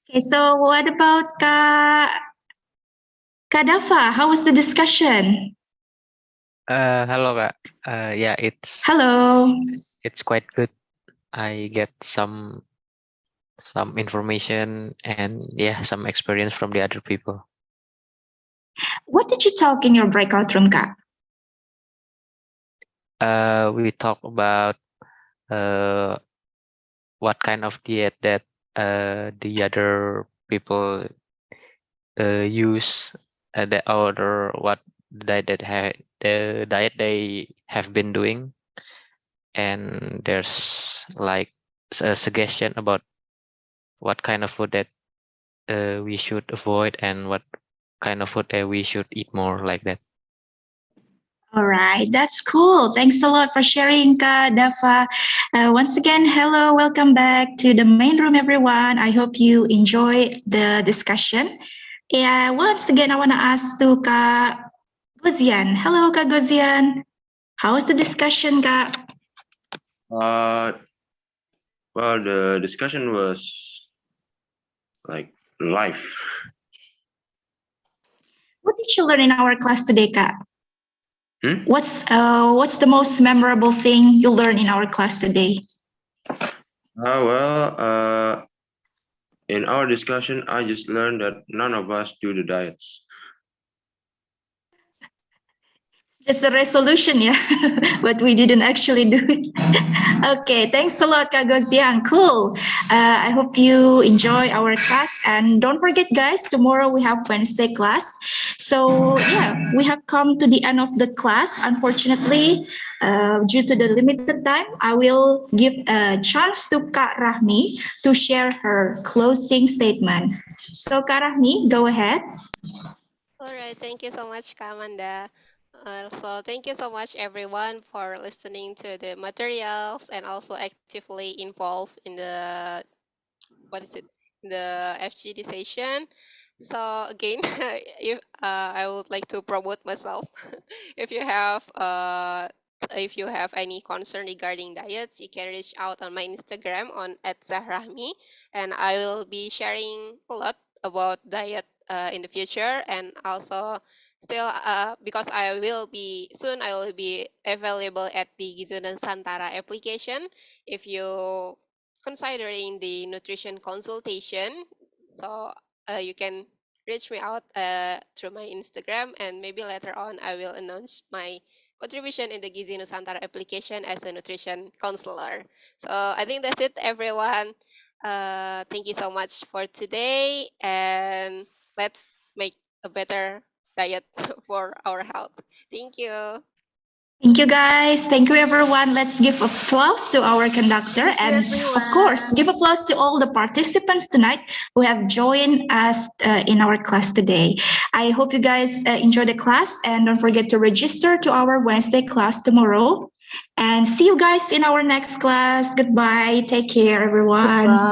Okay, so what about Kak Dafa? How was the discussion? Hello Kak. Yeah, Hello. it's quite good. I get some information and yeah, some experience from the other people. What did you talk in your breakout room, Kak? We talk about what kind of diet that the other people use, the or what diet the diet they have been doing, and there's like a suggestion about what kind of food that we should avoid and what kind of food we should eat more, like that. All right, that's cool. Thanks a lot for sharing, Kak Dafa. Once again, hello, welcome back to the main room, everyone. I hope you enjoy the discussion. Yeah, once again, I want to ask to Kak Gozian. Hello, Kak Gozian. How was the discussion, Kak? Well, the discussion was like live. What did you learn in our class today, Kak? What's the most memorable thing you learned in our class today? In our discussion, I just learned that none of us do the diets. Just a resolution, yeah, but we didn't actually do it. Okay, thanks a lot, Kak Gozian. Cool. I hope you enjoy our class. And don't forget, guys, tomorrow we have Wednesday class. So, yeah, we have come to the end of the class. Unfortunately, due to the limited time, I will give a chance to Kak Rahmi to share her closing statement. So, Kak Rahmi, go ahead. All right, thank you so much, Kamanda. So thank you so much, everyone, for listening to the materials and also actively involved in the the FGD session. So again, if I would like to promote myself, if you have any concern regarding diets, you can reach out on my Instagram on @zahrahmi, and I will be sharing a lot about diet in the future, and also still because I will be available at the Gizi Nusantara application. If you considering the nutrition consultation, so you can reach me out through my Instagram, and maybe later on I will announce my contribution in the Gizi Nusantara application as a nutrition counselor. So I think that's it, everyone. Thank you so much for today, and let's make a better diet for our health. Thank you. Thank you, guys. Thank you, everyone. Let's give applause to our conductor. And of course, give applause to all the participants tonight who have joined us in our class today. I hope you guys enjoy the class, and don't forget to register to our Wednesday class tomorrow. And see you guys in our next class. Goodbye. Take care, everyone. Goodbye.